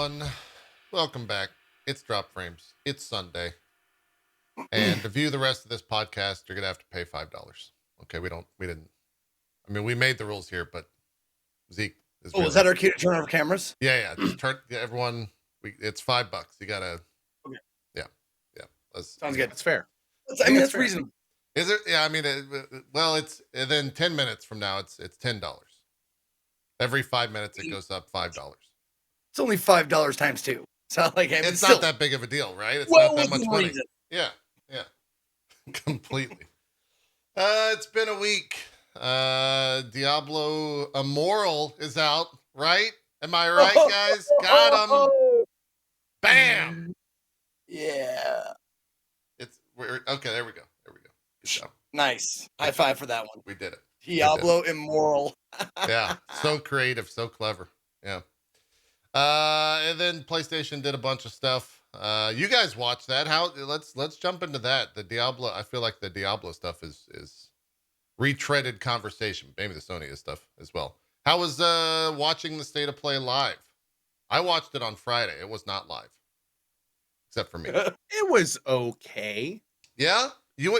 everyone. Welcome back. It's Drop Frames. It's Sunday. And to view the rest of this podcast, you're going to have to pay $5. Okay, we didn't. I mean, we made the rules here, but Zeke is Oh, is that our cue to turn our cameras? Yeah. Just turn everyone. It's $5. You got to. Okay. Yeah. Sounds good. That's fair. That's reasonable. Is it? Yeah, I mean, it's then 10 minutes from now, it's $10. Every 5 minutes, it goes up $5. It's only $5 times 2. So it's not that big of a deal, right? It's not that much money. Reason. Yeah. Completely. It's been a week. Diablo Immortal is out, right? Am I right, guys? Got him. Bam. Yeah. Okay. There we go. Good job. Nice. High five for that one. We did it. Diablo Immoral. Yeah. So creative. So clever. Yeah. And then PlayStation did a bunch of stuff. You guys watched that. Let's jump into that. The Diablo, I feel like the Diablo stuff is retreaded conversation. Maybe the Sony stuff as well. How was watching the State of Play live? I watched it on Friday. It was not live. Except for me. It was okay. Yeah? You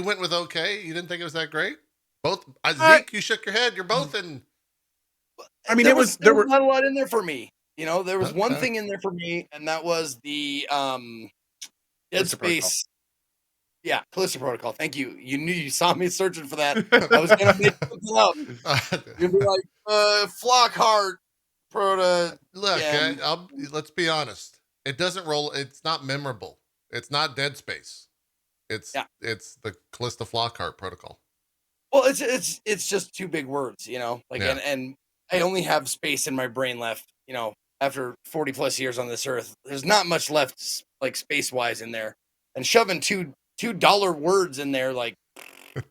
went with okay? You didn't think it was that great? Both Zeke, you shook your head. You're both in. I mean, there was not a lot in there for me. You know, there was Okay. one thing in there for me, and that was the Dead Space. Yeah, Callisto Protocol. Thank you. You saw me searching for that. I was gonna make something up. You'd be like, Flockhart Proto. Look, yeah. let's be honest. It doesn't roll. It's not memorable. It's not Dead Space. It's the Callisto Flockhart protocol. Well, it's just two big words, you know. And I only have space in my brain left, you know, after 40 plus years on this earth. There's not much left, like space wise, in there. And shoving $2 words in there, like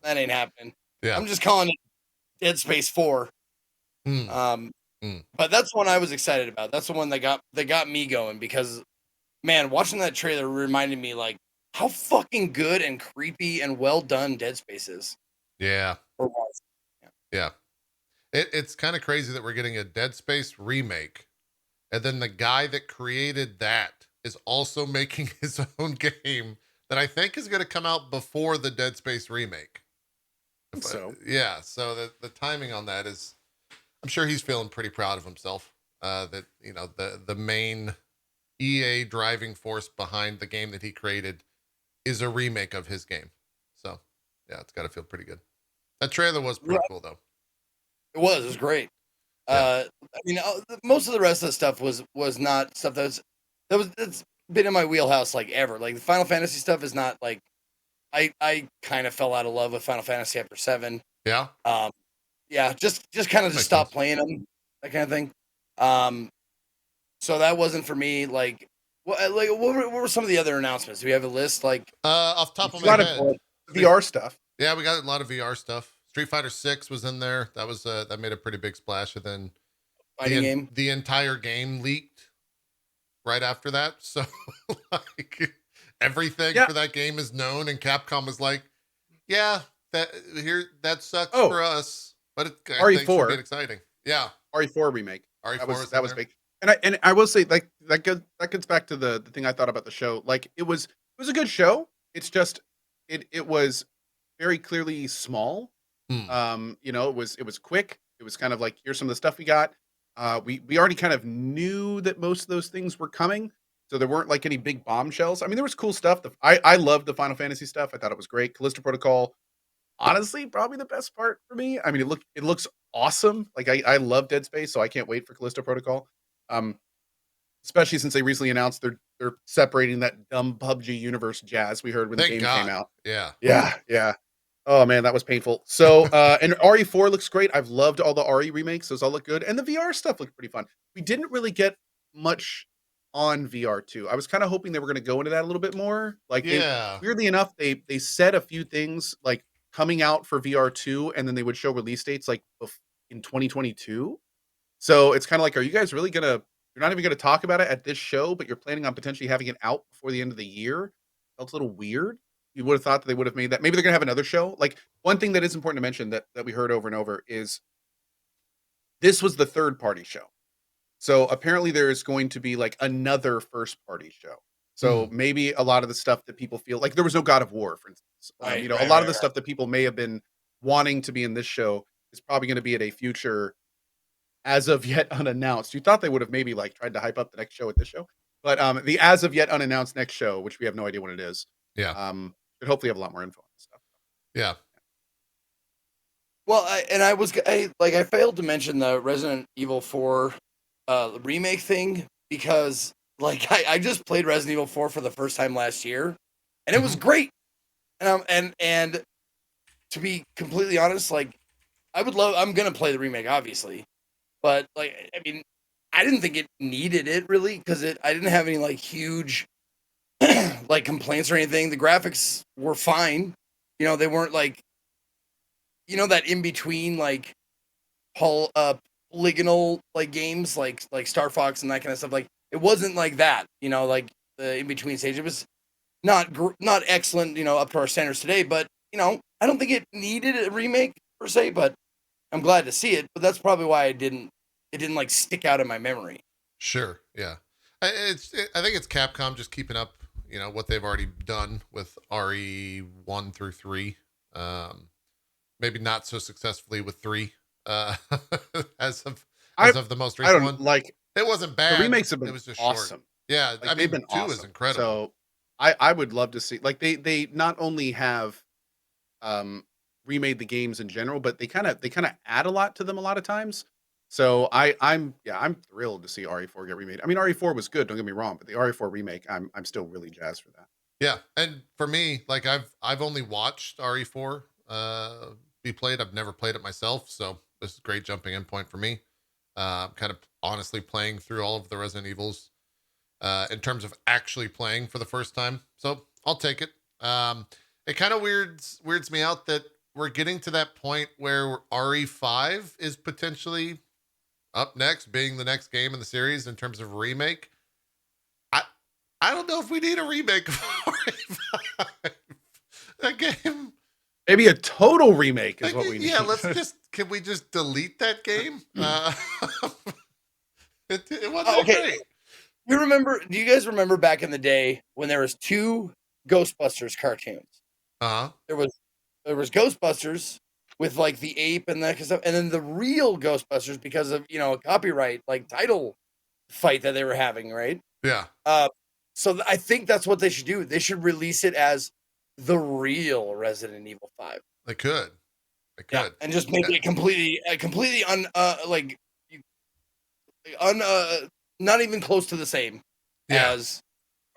that ain't happening. Yeah. I'm just calling it Dead Space 4. But that's one I was excited about. That's the one that got me going because, man, watching that trailer reminded me like how fucking good and creepy and well done Dead Space is. Yeah. Or was. Yeah. It's kind of crazy that we're getting a Dead Space remake, and then the guy that created that is also making his own game that I think is going to come out before the Dead Space remake. So the timing on that is, I'm sure he's feeling pretty proud of himself. That you know the main EA driving force behind the game that he created is a remake of his game. So yeah, it's got to feel pretty good. That trailer was pretty cool though. It was great. Yeah. I mean, most of the rest of the stuff was not stuff that's been in my wheelhouse like ever. Like the Final Fantasy stuff is not like I kind of fell out of love with Final Fantasy after 7. Yeah. Just kind of stopped playing them, that kind of thing. So that wasn't for me. Like what were some of the other announcements? Do we have a list? Like off top of my head, VR stuff. Yeah, we got a lot of VR stuff. Street Fighter 6 was in there. That was that made a pretty big splash, and then the entire game leaked right after that. So like everything for that game is known, and Capcom was like, "Yeah, that sucks for us, but it RE4 be exciting." Yeah, RE4 remake. RE4 that was big. And I will say like that gets back to the thing I thought about the show. Like it was a good show. It's just it was very clearly small. You know, it was quick. It was kind of like, here's some of the stuff we got. We already kind of knew that most of those things were coming, so there weren't like any big bombshells. I mean, there was cool stuff. I loved the Final Fantasy stuff. I thought it was great. Callisto Protocol, honestly, probably the best part for me. I mean, it looks awesome. Like I love Dead Space, so I can't wait for Callisto Protocol. Especially since they recently announced they're separating that dumb PUBG universe jazz we heard when the game came out. Yeah. Oh man, that was painful. So, and RE4 looks great. I've loved all the RE remakes; those all look good, and the VR stuff looked pretty fun. We didn't really get much on VR2. I was kind of hoping they were going to go into that a little bit more. Like, weirdly enough, they said a few things like coming out for VR2, and then they would show release dates like in 2022. So it's kind of like, are you guys really gonna? You're not even going to talk about it at this show, but you're planning on potentially having it out before the end of the year. Felt a little weird. You would have thought that they would have made that. Maybe they're going to have another show. Like one thing that is important to mention that we heard over and over is this was the third party show. So apparently there is going to be like another first party show. So maybe a lot of the stuff that people feel like there was no God of War, for instance. Right, A right, lot of right, the right. stuff that people may have been wanting to be in this show is probably going to be at a future, as of yet unannounced. You thought they would have maybe like tried to hype up the next show at this show, but the as of yet unannounced next show, which we have no idea when it is, Yeah. should hopefully have a lot more info on this stuff. Yeah. Well, I failed to mention the Resident Evil 4 remake thing because like I just played Resident Evil 4 for the first time last year, and it was great. And to be completely honest, like I'm gonna play the remake, obviously, but like I mean, I didn't think it needed it really because I didn't have any like huge like complaints or anything. The graphics were fine, they weren't like that in between like polygonal like games like Star Fox and that kind of stuff. Like it wasn't like that, like the in between stage. It was not excellent, up to our standards today. But I don't think it needed a remake per se. But I'm glad to see it. But that's probably why it didn't like stick out in my memory. Sure. Yeah. I think it's Capcom just keeping up, what they've already done with RE1 through 3. Maybe not so successfully with 3. As of the most recent one. Like it wasn't bad. The remakes have been it was just awesome. Short. Yeah, like, they've been 2 awesome. is incredible. So I would love to see like they not only have remade the games in general, but they kind of add a lot to them a lot of times. So I'm thrilled to see RE4 get remade. I mean RE4 was good, don't get me wrong, but the RE4 remake, I'm still really jazzed for that. Yeah, and for me, like I've only watched RE4 be played. I've never played it myself, so this is a great jumping in point for me. Kind of honestly playing through all of the Resident Evils in terms of actually playing for the first time. So I'll take it. It kind of weirds me out that we're getting to that point where RE5 is potentially up next, being the next game in the series in terms of remake. I don't know if we need a remake of RE5. That game. Maybe a total remake is what we need. Yeah, can we just delete that game? It wasn't great. Do you guys remember back in the day when there was 2 Ghostbusters cartoons? There was Ghostbusters with like the ape and that kind of stuff, and then the real Ghostbusters because of a copyright like title fight that they were having, right? Yeah. So I think that's what they should do. They should release it as the real Resident Evil 5. They could. Yeah, and just make it completely not even close to the same as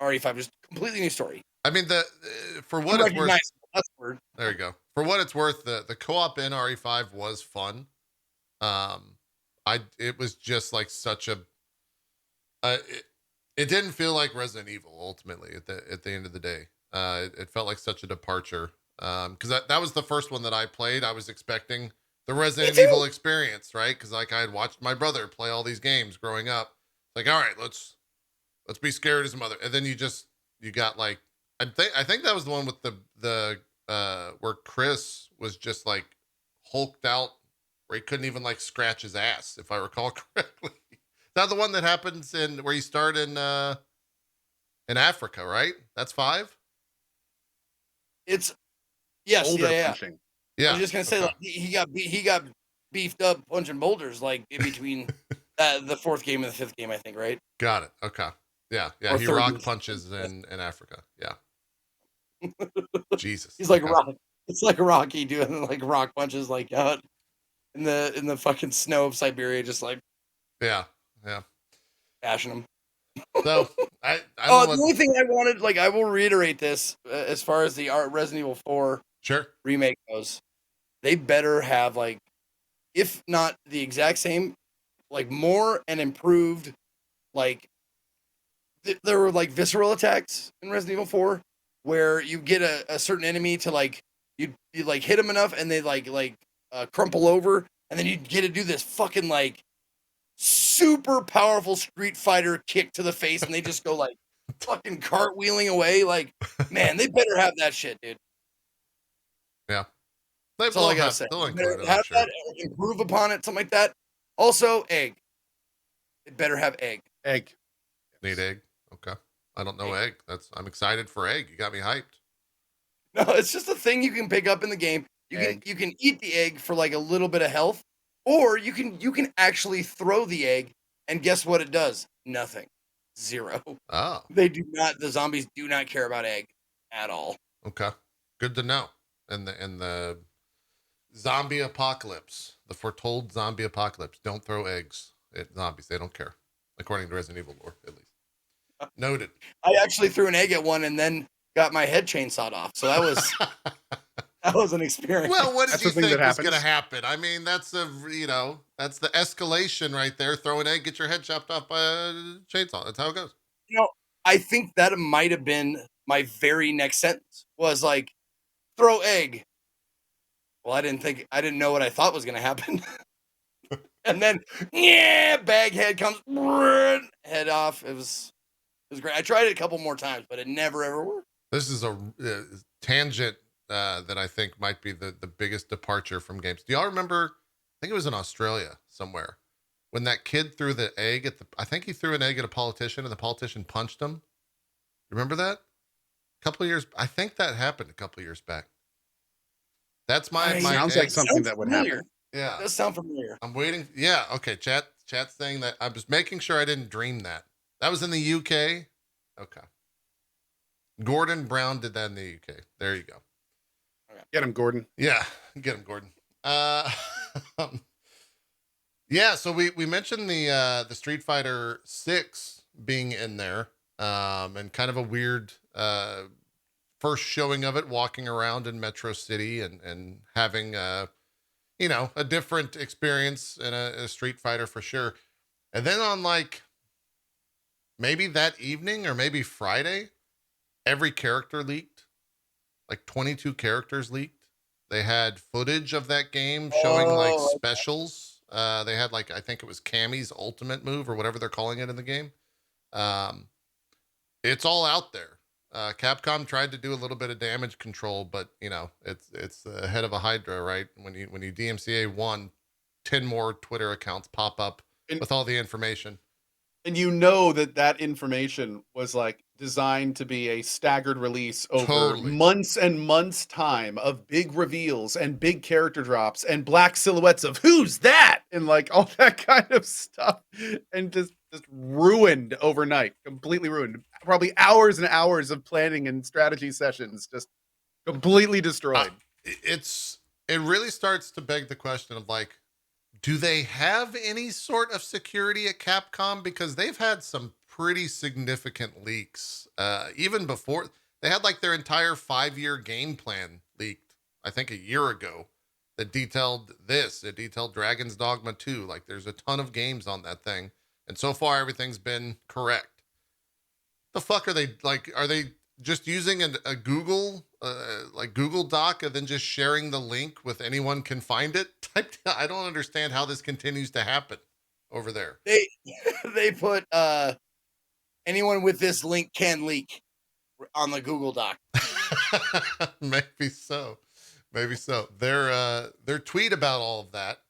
RE5. Just completely new story. I mean, for what it's worth, that's word. There you go. For what it's worth, the co-op in RE5 was fun. It was just like such a. It didn't feel like Resident Evil ultimately at the end of the day. It felt like such a departure. Because that was the first one that I played. I was expecting the Resident Evil experience, right? Because like I had watched my brother play all these games growing up. Like, all right, let's be scared as a mother. And then you got like I think that was the one with the where Chris was just like hulked out, where he couldn't even like scratch his ass, if I recall correctly. Is that the one that happens where you start in Africa, right? That's 5. It's yes, yeah. Yeah, I was just gonna say, like, he got beefed up punching boulders, like in between the 4th game and the 5th game, I think, right? Got it. Okay. Yeah. Or he rock punches in Africa. Yeah. Jesus. He's like rock. It's like Rocky doing like rock punches, like out in the fucking snow of Siberia, just like bashing him. So I the only thing I wanted, like, I will reiterate this as far as the Resident Evil 4 remake goes. They better have, like, if not the exact same, like more and improved, like there were like visceral attacks in Resident Evil 4 where you get a certain enemy to like you like hit them enough and they like crumple over, and then you get to do this fucking like super powerful Street Fighter kick to the face, and they just go like fucking cartwheeling away. Like, man, they better have that shit, dude. Yeah. That's all I gotta say. Have that, improve upon it, something like that. Also, Egg, it better have egg. Egg. Need egg. Okay. I don't know egg. I'm excited for egg. You got me hyped. No, it's just a thing you can pick up in the game. You can eat the egg for like a little bit of health, or you can actually throw the egg, and guess what it does? Nothing. 0. Oh. The zombies do not care about egg at all. Okay. Good to know. And the zombie apocalypse, the foretold zombie apocalypse, don't throw eggs at zombies. They don't care. According to Resident Evil lore, at least. Noted. I actually threw an egg at one and then got my head chainsawed off. So that was an experience. Well, what did you think was going to happen? happen? I mean, that's the escalation right there. Throw an egg, get your head chopped off by a chainsaw. That's how it goes. I think that might have been my very next sentence was like, throw egg. Well, I didn't know what I thought was going to happen. And then, bag head comes, head off. It was great. I tried it a couple more times, but it never ever worked. This is a tangent that I think might be the biggest departure from games. Do y'all remember? I think it was in Australia somewhere when that kid threw the egg I think he threw an egg at a politician and the politician punched him. Remember that? I think that happened a couple of years back. That's my sounds like something that would happen. Yeah. It does sound familiar. I'm waiting. Yeah. Okay. Chat's saying that. I was making sure I didn't dream that. That was in the UK. Okay. Gordon Brown did that in the UK. There you go. Get him, Gordon. Yeah. Get him, Gordon. Yeah. So we mentioned the Street Fighter 6 being in there, and kind of a weird, first showing of it, walking around in Metro City and having, a different experience in a Street Fighter for sure. And then on like maybe that evening or maybe Friday, every character leaked. Like 22 characters leaked. They had footage of that game showing like specials. They had like, I think it was Cammy's ultimate move or whatever they're calling it in the game. It's all out there. Capcom tried to do a little bit of damage control, but it's the head of a Hydra, right? When you DMCA 1, 10 more Twitter accounts pop up with all the information. And that information was like designed to be a staggered release over months and months time of big reveals and big character drops and black silhouettes of who's that and like all that kind of stuff, and just ruined overnight, completely ruined. Probably hours and hours of planning and strategy sessions just completely destroyed. It really starts to beg the question of like, do they have any sort of security at Capcom? Because they've had some pretty significant leaks. Even before they had like their entire 5-year game plan leaked, I think a year ago, that detailed this. It detailed Dragon's Dogma 2. Like there's a ton of games on that thing. And so far everything's been correct. The fuck are they like? Are they just using a Google, like Google Doc and then just sharing the link with anyone can find it? I don't understand how this continues to happen over there. They put anyone with this link can leak on the Google Doc. Maybe so. Their tweet about all of that,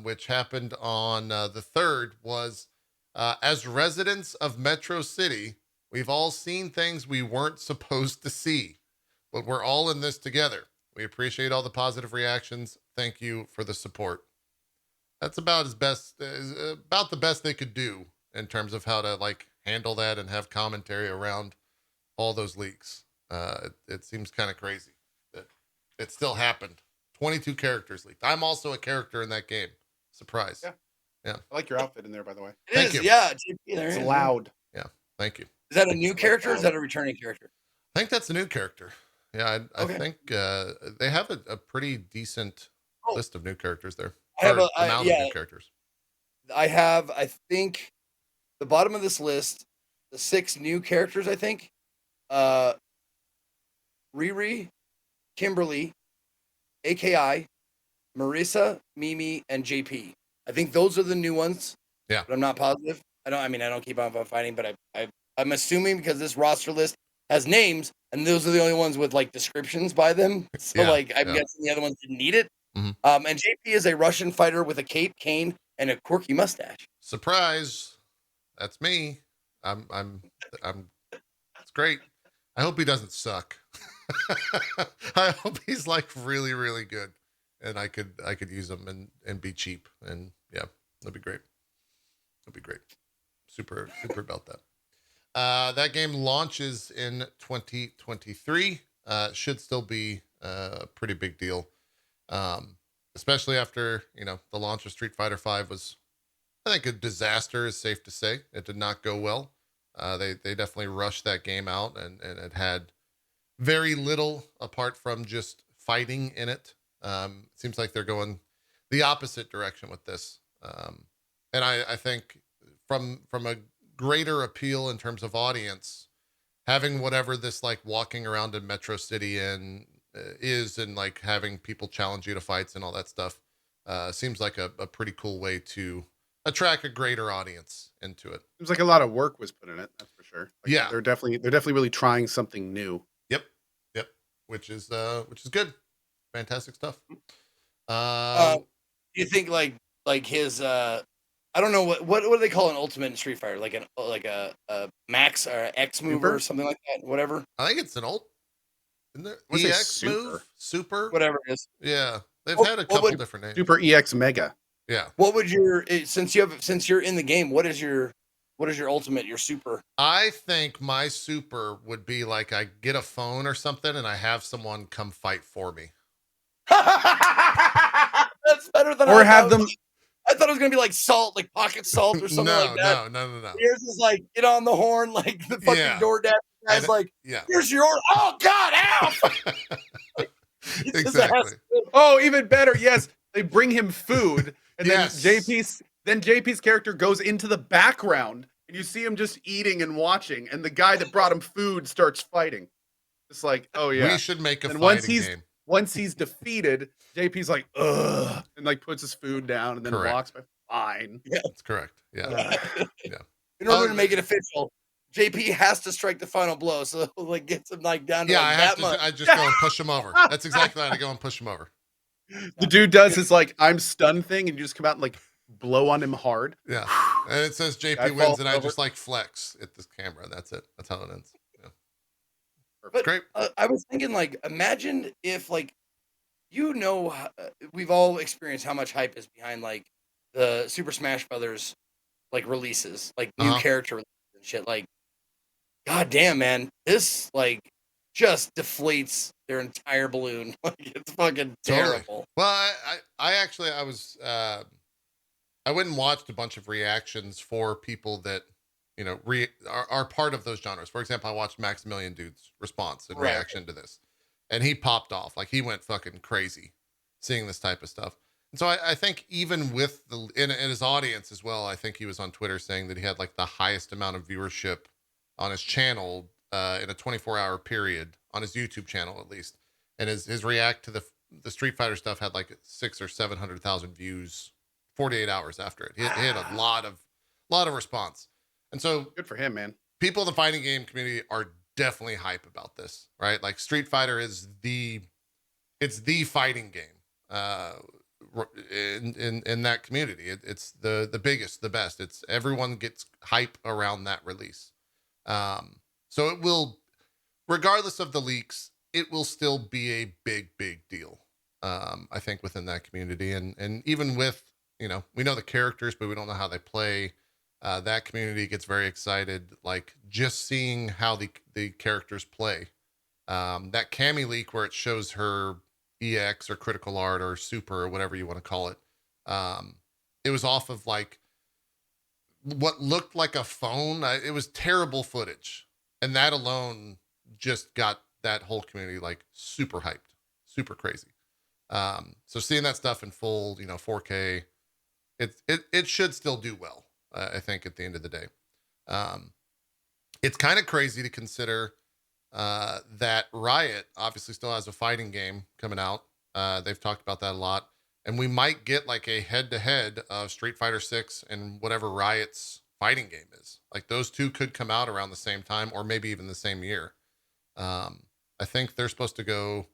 which happened on the 3rd, was as residents of Metro City, we've all seen things we weren't supposed to see, but we're all in this together. We appreciate all the positive reactions. Thank you for the support. That's about about the best they could do in terms of how to like handle that and have commentary around all those leaks. It seems kind of crazy that it still happened. 22 characters leaked. I'm also a character in that game. Surprise. Yeah. I like your outfit in there, by the way. Thank you. Yeah. It's loud. Yeah. Thank you. Is that a new character or is that a returning character? I think that's a new character. Yeah. I think they have a pretty decent list of new characters there. Of new characters. I think the bottom of this list, the 6 new characters, I think, Riri, Kimberly, AKI, Marissa, Mimi, and JP. I think those are the new ones. Yeah. But I'm not positive. I don't keep on fighting, but I'm assuming because this roster list has names and those are the only ones with like descriptions by them. So I'm guessing the other ones didn't need it. Mm-hmm. And JP is a Russian fighter with a cape, cane, and a quirky mustache. Surprise. That's me. I'm it's great. I hope he doesn't suck. I hope he's like really, really good. And I could use him and be cheap. And yeah, that'd be great. That'd be great. Super about that. That game launches in 2023. Should still be a pretty big deal. Especially after, the launch of Street Fighter V was, I think, a disaster is safe to say. It did not go well. They definitely rushed that game out, and it had very little apart from just fighting in it. Seems like they're going the opposite direction with this. And I think from a greater appeal in terms of audience, having whatever this like walking around in Metro City is, and like having people challenge you to fights and all that stuff, seems like a pretty cool way to attract a greater audience into it. Seems like a lot of work was put in it. That's for sure. Like, yeah, they're definitely really trying something new. Yep. Which is good. Fantastic stuff. Do you think like his I don't know what do they call an ultimate in Street Fighter? Like a max or X move or something like that. Whatever. I think it's an ult. Isn't there? EX move, super, whatever it is. Yeah, they've had a couple different names. Super EX Mega. Yeah. What would since you're in the game? What is your ultimate? Your super? I think my super would be like I get a phone or something and I have someone come fight for me. That's better than. Or have them. I thought it was gonna be like salt, like pocket salt or something like that. No. Yours is like get on the horn, like the fucking DoorDash guy's like, here's your order. Oh God, ow! Exactly. Oh, even better. Yes, they bring him food, and then JP's character goes into the background, and you see him just eating and watching, and the guy that brought him food starts fighting. It's like, oh yeah, we should make a fighting game. Once he's defeated, JP's like, ugh, and like puts his food down and then walks by. Fine. Yeah, that's correct. Yeah. In order to make it official, JP has to strike the final blow, so like gets him like down to I just go and push him over. That's exactly how I go and push him over. The dude does his like I'm stunned thing, and you just come out and like blow on him hard. Yeah, and it says JP wins, and I just like flex at this camera. That's it. That's how it ends. Yeah. But great. I was thinking, like, imagine if, like, we've all experienced how much hype is behind, like, the Super Smash Brothers, like, releases, like, new character releases and shit. Like, god damn, man, this, like, just deflates their entire balloon. Like, it's fucking terrible. Well, I went and watched a bunch of reactions for people that, are part of those genres. For example, I watched Maximilian Dude's response and reaction to this, and he popped off. Like, he went fucking crazy seeing this type of stuff. And so I think even with in his audience as well, I think he was on Twitter saying that he had like the highest amount of viewership on his channel in a 24-hour period on his YouTube channel, at least. And his react to the Street Fighter stuff had like 600,000 or 700,000 views 48 hours after it. He had a lot of response. And so good for him, man. People in the fighting game community are definitely hype about this, right? Like Street Fighter is it's the fighting game in that community. It's the biggest, the best. It's everyone gets hype around that release. So it will, regardless of the leaks, it will still be a big deal. I think within that community, and even with, we know the characters, but we don't know how they play. That community gets very excited, like just seeing how the characters play. That Cammy leak where it shows her EX or critical art or super or whatever you want to call it. It was off of like what looked like a phone. It was terrible footage. And that alone just got that whole community like super hyped, super crazy. So seeing that stuff in full, 4K, it should still do well. I think at the end of the day, it's kind of crazy to consider that Riot obviously still has a fighting game coming out. They've talked about that a lot, and we might get like a head-to-head of Street Fighter 6 and whatever Riot's fighting game is. Like those two could come out around the same time, or maybe even the same year. I think they're supposed to go.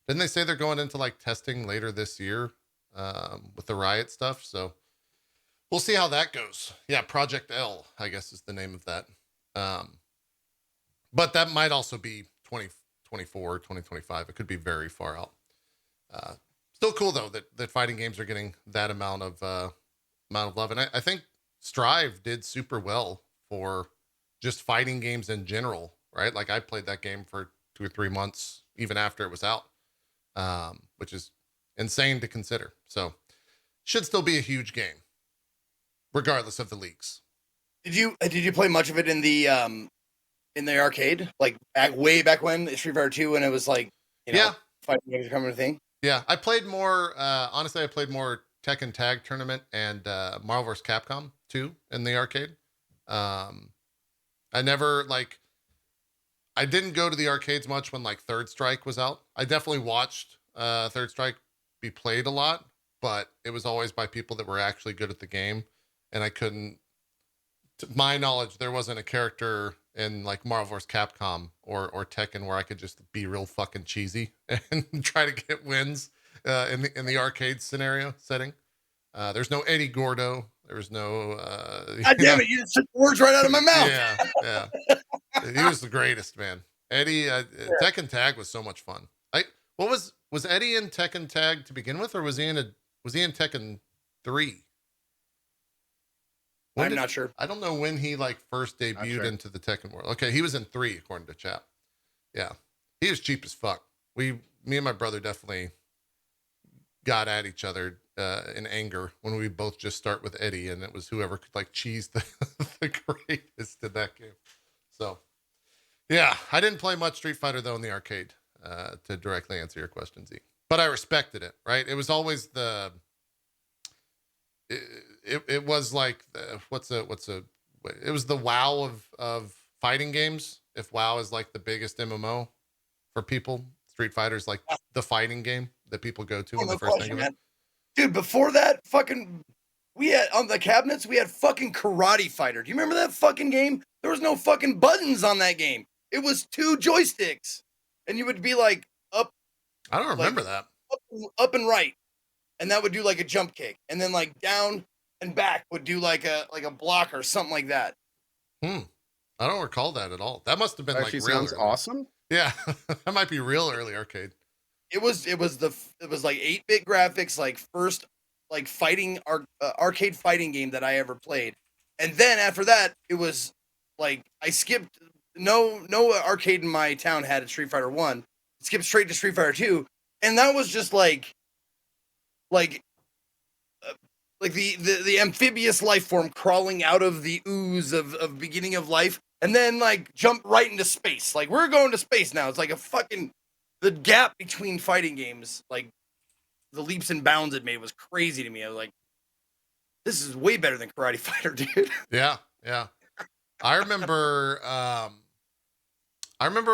Didn't they say they're going into like testing later this year with the Riot stuff? So we'll see how that goes. Yeah, Project L, I guess is the name of that. But that might also be 2024, 2025. It could be very far out. Still cool though that fighting games are getting that amount of love, and I think Strive did super well for just fighting games in general, right? Like I played that game for 2 or 3 months even after it was out, which is insane to consider. So should still be a huge game, regardless of the leaks. Did you play much of it in the arcade, like way back when Street Fighter 2, when it was like, yeah, fighting games becoming a thing? Yeah, I played more. Honestly, I played more Tekken Tag Tournament and Marvel vs. Capcom 2 in the arcade. I never I didn't go to the arcades much when like Third Strike was out. I definitely watched Third Strike be played a lot, but it was always by people that were actually good at the game, and I couldn't. To my knowledge, there wasn't a character in like Marvel vs. Capcom or Tekken where I could just be real fucking cheesy and try to get wins in the arcade scenario setting. There's no Eddie Gordo. There was no. God damn it! You just took words right out of my mouth. Yeah. He was the greatest, man. Eddie, Tekken Tag was so much fun. What was Eddie in Tekken Tag to begin with, or was he in Tekken 3? I'm not sure. I don't know when he like first debuted into the Tekken world. Okay, he was in 3 according to chat. Yeah, he was cheap as fuck. Me and my brother definitely got at each other in anger when we both just start with Eddie, and it was whoever could like cheese the greatest in that game. So, yeah, I didn't play much Street Fighter though in the arcade to directly answer your question, Z. But I respected it. Right? It was always it was like it was the WoW of fighting games. If WoW is like the biggest MMO for people, Street Fighter is like the fighting game that people go to when they first think of it. Dude, before that, we had on the cabinets, we had fucking Karate Fighter. Do you remember that fucking game? There was no fucking buttons on that game. It was 2 joysticks, and you would be like up. I don't remember that. Up and right. And that would do like a jump kick, and then like down and back would do like a block or something like that. I don't recall that at all. That must have been actually like real sounds early. Awesome. Yeah, that might be real early arcade. It was like 8-bit graphics, like first like fighting arcade fighting game that I ever played, and then after that it was like I skipped. No arcade in my town had a Street Fighter 1. Skipped straight to Street Fighter 2, and that was just like the amphibious life form crawling out of the ooze of beginning of life, and then like jump right into space. Like, we're going to space now. It's like the gap between fighting games, like the leaps and bounds it made was crazy to me. I was like, this is way better than Karate Fighter, dude. Yeah. I remember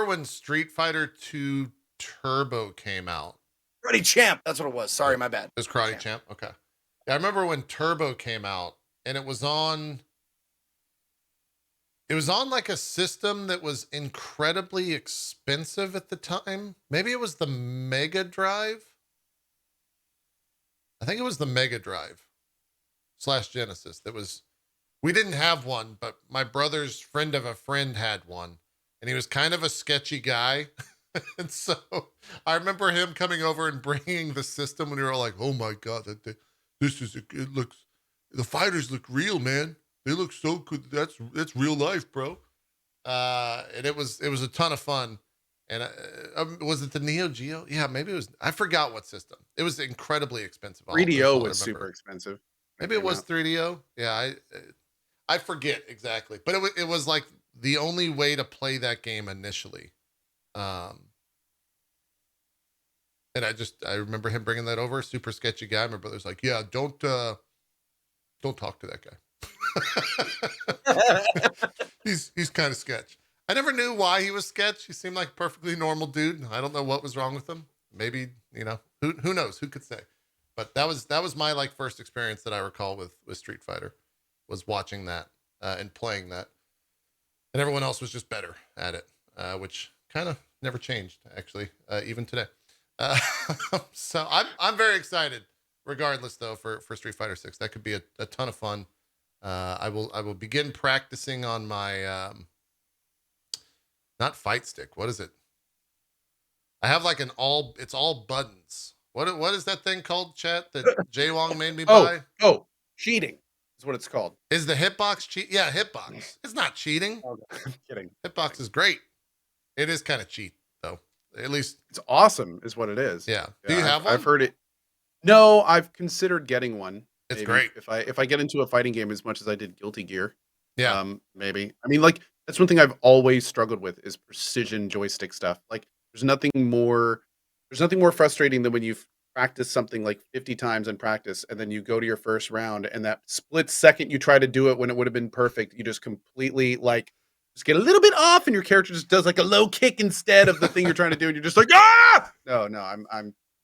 when Street Fighter 2 Turbo came out. Karate Champ, that's what it was. Sorry, my bad. It was Karate Champ. Okay. Yeah, I remember when Turbo came out, and it was on like a system that was incredibly expensive at the time. Maybe it was the Mega Drive. I think it was the Mega Drive / Genesis. We didn't have one, but my brother's friend of a friend had one, and he was kind of a sketchy guy. And so I remember him coming over and bringing the system, and we were all like, "Oh my god, the fighters look real, man. They look so good. That's real life, bro." And it was a ton of fun. And was it the Neo Geo? Yeah, maybe it was. I forgot what system. It was incredibly expensive. 3DO was super expensive. Maybe it was 3DO. Yeah, I forget exactly, but it was like the only way to play that game initially. And I remember him bringing that over. Super sketchy guy. My brother's like, "Yeah, don't talk to that guy. he's kind of sketch." I never knew why he was sketch. He seemed like a perfectly normal dude. I don't know what was wrong with him. Maybe, who knows? Who could say? But that was my like first experience that I recall with Street Fighter, was watching that and playing that, and everyone else was just better at it, which kind of never changed actually, even today. So I'm very excited regardless though, for Street Fighter 6, that could be a ton of fun. I will begin practicing on my not fight stick. What is it? I have like it's all buttons. What is that thing called, chat, that Jay Wong made me buy? Cheating is what it's called. Is the hitbox cheat? Yeah, hitbox. It's not cheating. Oh, I'm kidding. Hitbox is great. It is kind of cheat though. At least it's awesome, is what it is. Yeah. Do you have one? I've heard it. No, I've considered getting one. It's great. If I get into a fighting game as much as I did Guilty Gear. Yeah. Maybe. I mean, like, that's one thing I've always struggled with is precision joystick stuff. Like, there's nothing more frustrating than when you've practiced something like 50 times in practice and then you go to your first round and that split second you try to do it when it would have been perfect, you just completely just get a little bit off and your character just does like a low kick instead of the thing you're trying to do and you're just like, ah! No, I'm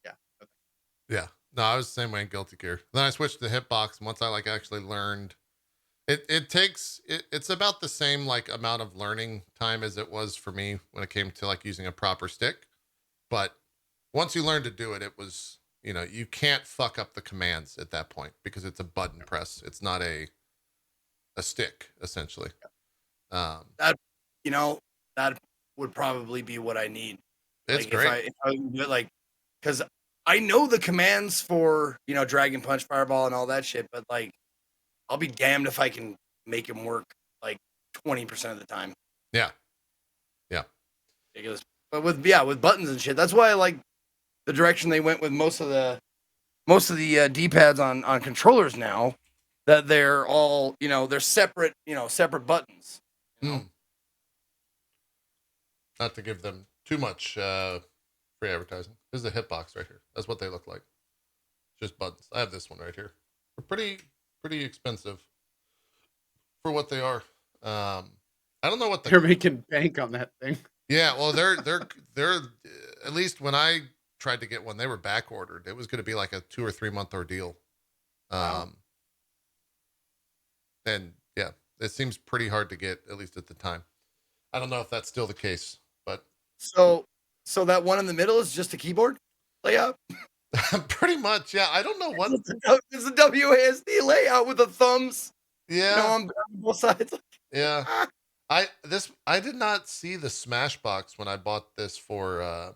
yeah. Yeah. No, I was the same way in Guilty Gear. Then I switched to hitbox, and once I actually learned, it's about the same amount of learning time as it was for me when it came to using a proper stick. But once you learn to do it, it was, you can't fuck up the commands at that point because it's a button press. It's not a stick, essentially. That would probably be what I need. It's great. If I do it because I know the commands for, Dragon Punch, Fireball, and all that shit, but I'll be damned if I can make them work 20% of the time. Yeah. Yeah. Ridiculous. But with buttons and shit, that's why I like the direction they went with most of the D-pads on controllers now, that they're all, they're separate, separate buttons. Not to give them too much free advertising. This is a hitbox right here. That's what they look like. Just buttons. I have this one right here. They're pretty expensive for what they are. I don't know what they're making bank on that thing. Yeah, well, they're at least when I tried to get one, they were back ordered. It was going to be like a 2 or 3 month ordeal. Wow. And yeah, it seems pretty hard to get, at least at the time. I don't know if that's still the case, but so that one in the middle is just a keyboard layout. Pretty much, yeah. I don't know what it's a WASD layout with the thumbs. Yeah, on both sides. Yeah, I did not see the Smashbox when I bought this for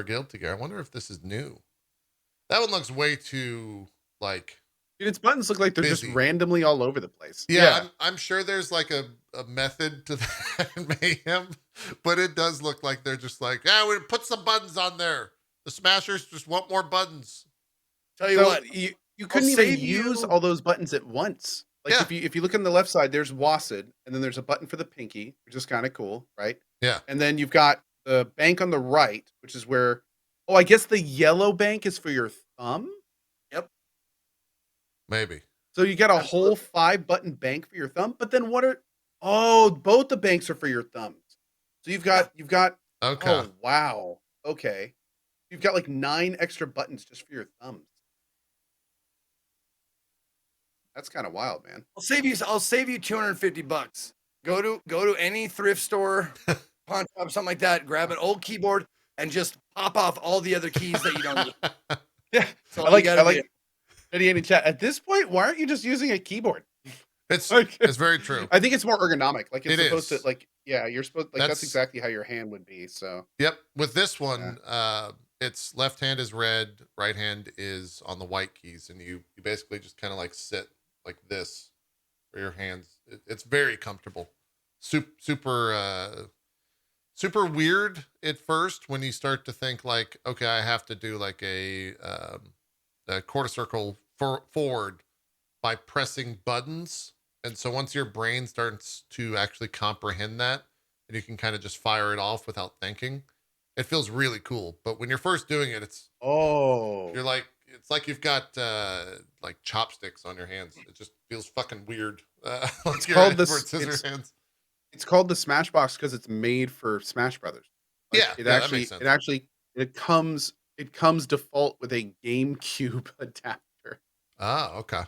Guilty Gear. I wonder if this is new. That one looks way too Dude, its buttons look like they're busy. Just randomly all over the place. Yeah. I'm sure there's a method to that mayhem, but it does look like they're just we put some buttons on there. The Smashers just want more buttons. Tell you what, you couldn't even use all those buttons at once. If you look on the left side, there's WASD, and then there's a button for the pinky, which is kind of cool, right? Yeah. And then you've got the bank on the right, which is where, I guess the yellow bank is for your thumb. Yep. Maybe. So you got a whole 5-button bank for your thumb, but then both the banks are for your thumbs. So you've got okay. Oh wow. Okay. You've got 9 extra buttons just for your thumbs. That's kind of wild, man. I'll save you $250. Go to any thrift store, pawn shop, something like that. Grab an old keyboard and just pop off all the other keys that you don't need. Yeah, so I like Eddie chat. At this point, why aren't you just using a keyboard? It's very true. I think it's more ergonomic. It's supposed is. to you're supposed that's exactly how your hand would be. So yep. With this one, it's left hand is red, right hand is on the white keys, and you basically just kind of sit like this for your hands. It's very comfortable. Super weird at first when you start to think okay, I have to do a quarter circle forward by pressing buttons. And so once your brain starts to actually comprehend that, and you can kind of just fire it off without thinking, it feels really cool. But when you're first doing it, you're it's like you've got chopsticks on your hands. It just feels fucking weird. It's called It's called the Smashbox because it's made for Smash Brothers. That makes sense. It comes default with a GameCube adapter. Ah, okay.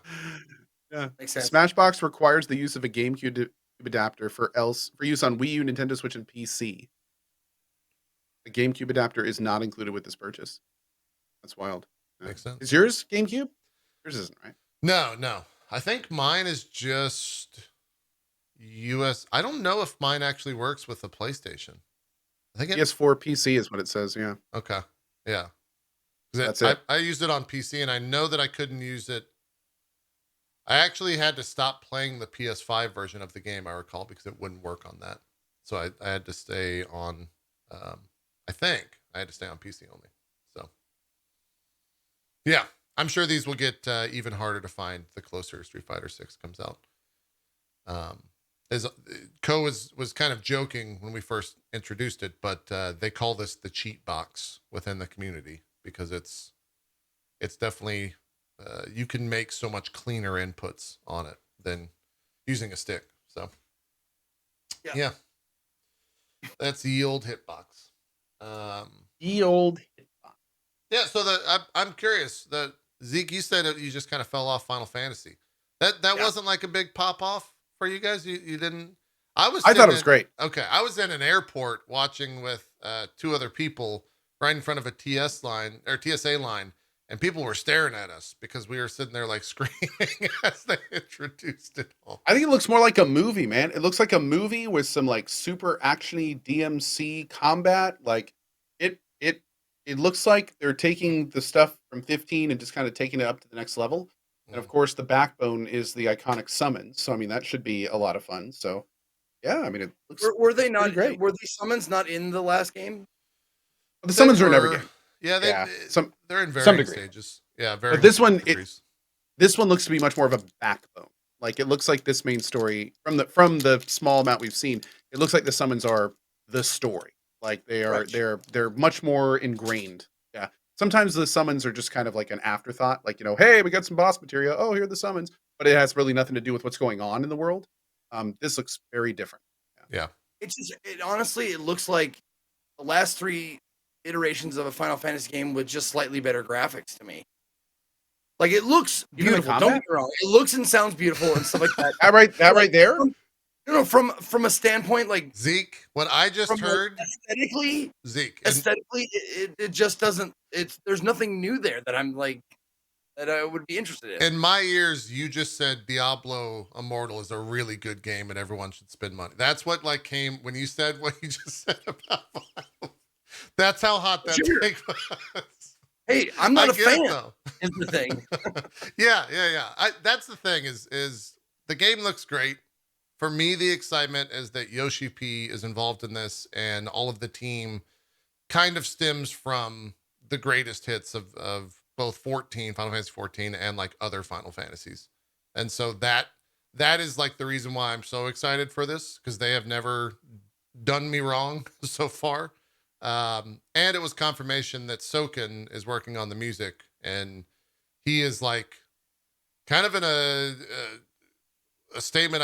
Yeah, makes sense. Smashbox requires the use of a GameCube adapter for use on Wii U, Nintendo Switch, and PC. The GameCube adapter is not included with this purchase. That's wild. Makes sense. Is yours GameCube? Yours isn't, right? No. I think mine is just US. I don't know if mine actually works with the PlayStation. I think PS4 PC is what it says. Yeah. Okay. Yeah. That's it. I used it on PC, and I know that I couldn't use it. I actually had to stop playing the PS5 version of the game, I recall, because it wouldn't work on that. So I had to stay on, I think I had to stay on PC only. So, yeah, I'm sure these will get even harder to find the closer Street Fighter 6 comes out. As Co was kind of joking when we first introduced it, but they call this the cheat box within the community because it's definitely you can make so much cleaner inputs on it than using a stick. So yeah. That's the old hitbox. The old hitbox. Yeah. So I'm curious. Zeke, you said you just kind of fell off Final Fantasy. That wasn't like a big pop off for you guys. You didn't. I thought it was great. Okay, I was in an airport watching with 2 other people right in front of a TSA line, and people were staring at us because we were sitting there like screaming as they introduced it all. I think it looks more like a movie, man. It looks like a movie with some like super actiony DMC combat. Like it looks like they're taking the stuff from 15 and just kind of taking it up to the next level. And of course, the backbone is the iconic summons. So I mean, that should be a lot of fun. So yeah, I mean, it looks. Were they not great? Were these summons not in the last game? The summons are in every game. Yeah, they're in some varying degree. stages. Yeah, very. But this one looks to be much more of a backbone. Like it looks like this main story from the small amount we've seen. It looks like the summons are the story. Like they are, they're much more ingrained. Yeah. Sometimes the summons are just kind of like an afterthought. Like, hey, we got some boss material. Oh, here are the summons. But it has really nothing to do with what's going on in the world. This looks very different. Yeah. Honestly, it looks like the last 3 iterations of a Final Fantasy game with just slightly better graphics to me. Like it looks beautiful. Don't get me wrong. It looks and sounds beautiful and stuff like that. that right there. From a standpoint like Zeke, what I just heard aesthetically, Zeke, it just doesn't. There's nothing new there that I'm like that I would be interested in. In my ears, you just said Diablo Immortal is a really good game and everyone should spend money. That's what came when you said what you just said about Final. That's how hot that thing was. Hey, I'm not a fan. Is the thing. Yeah. That's the thing is the game looks great. For me, the excitement is that Yoshi P is involved in this, and all of the team kind of stems from the greatest hits of both Final Fantasy 14, and like other Final Fantasies. And so that is like the reason why I'm so excited for this, because they have never done me wrong so far. And it was confirmation that Soken is working on the music, and he is like kind of in a statement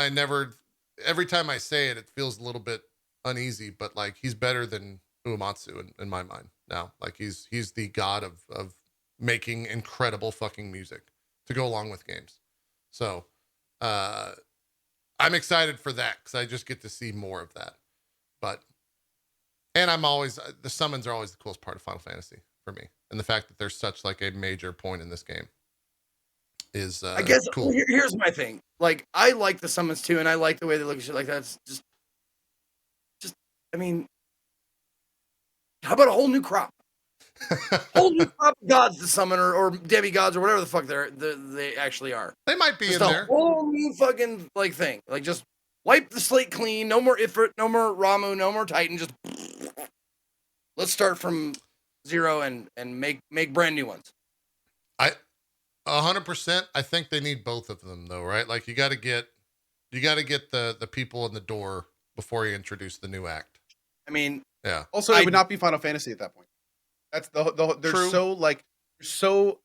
every time I say it, it feels a little bit uneasy, but like he's better than Uematsu in my mind now. Like he's the god of making incredible fucking music to go along with games. So I'm excited for that because I just get to see more of that. And I'm always, the summons are always the coolest part of Final Fantasy for me. And the fact that there's such like a major point in this game is I guess cool. Here's my thing. Like I like the summons too, and I like the way they look and shit like that. It's just I mean, how about a whole new crop? Whole new crop of gods to summon or demigods or whatever the fuck they actually are. They might be just in a there. Whole new fucking like thing. Like just wipe the slate clean. No more Ifrit, no more Ramu, no more Titan. Just let's start from 0 and make brand new ones. 100%. I think they need both of them though, right? Like you got to get the people in the door before you introduce the new act. I mean, yeah. Also, it would not be Final Fantasy at that point. That's the they're True.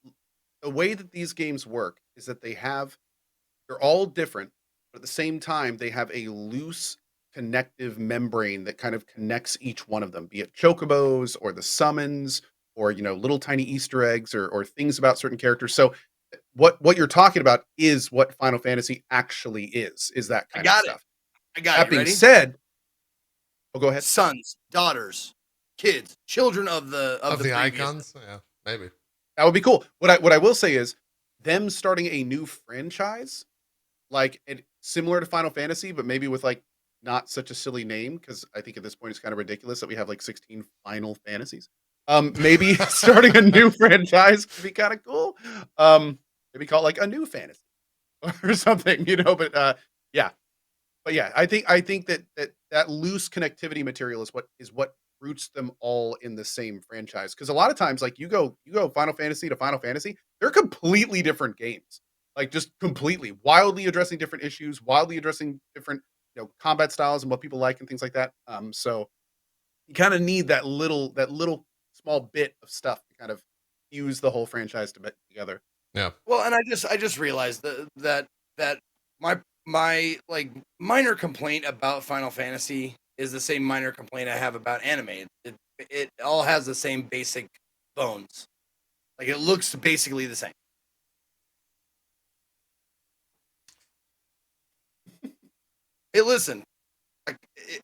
The way that these games work is that they're all different, but at the same time they have a loose connective membrane that kind of connects each one of them, be it chocobos or the summons or little tiny Easter eggs or things about certain characters. So what you're talking about is what Final Fantasy actually is that kind of stuff. I got it. That being said, go ahead. Sons, daughters, kids, children of the icons. Yeah, maybe. That would be cool. What I will say is them starting a new franchise, like similar to Final Fantasy, but maybe with like not such a silly name, because I think at this point it's kind of ridiculous that we have like 16 Final Fantasies. Maybe starting a new franchise could be kind of cool. Maybe call it like a new fantasy or something, you know. But yeah, but yeah, I think that loose connectivity material is what roots them all in the same franchise. Because a lot of times, like you go Final Fantasy to Final Fantasy, they're completely different games. Like just completely, wildly addressing different issues, wildly addressing different combat styles and what people like and things like that. So you kind of need that little small bit of stuff to kind of fuse the whole franchise together. Yeah. Well, and I just realized that my like minor complaint about Final Fantasy is the same minor complaint I have about anime. It all has the same basic bones. Like it looks basically the same. Hey, listen,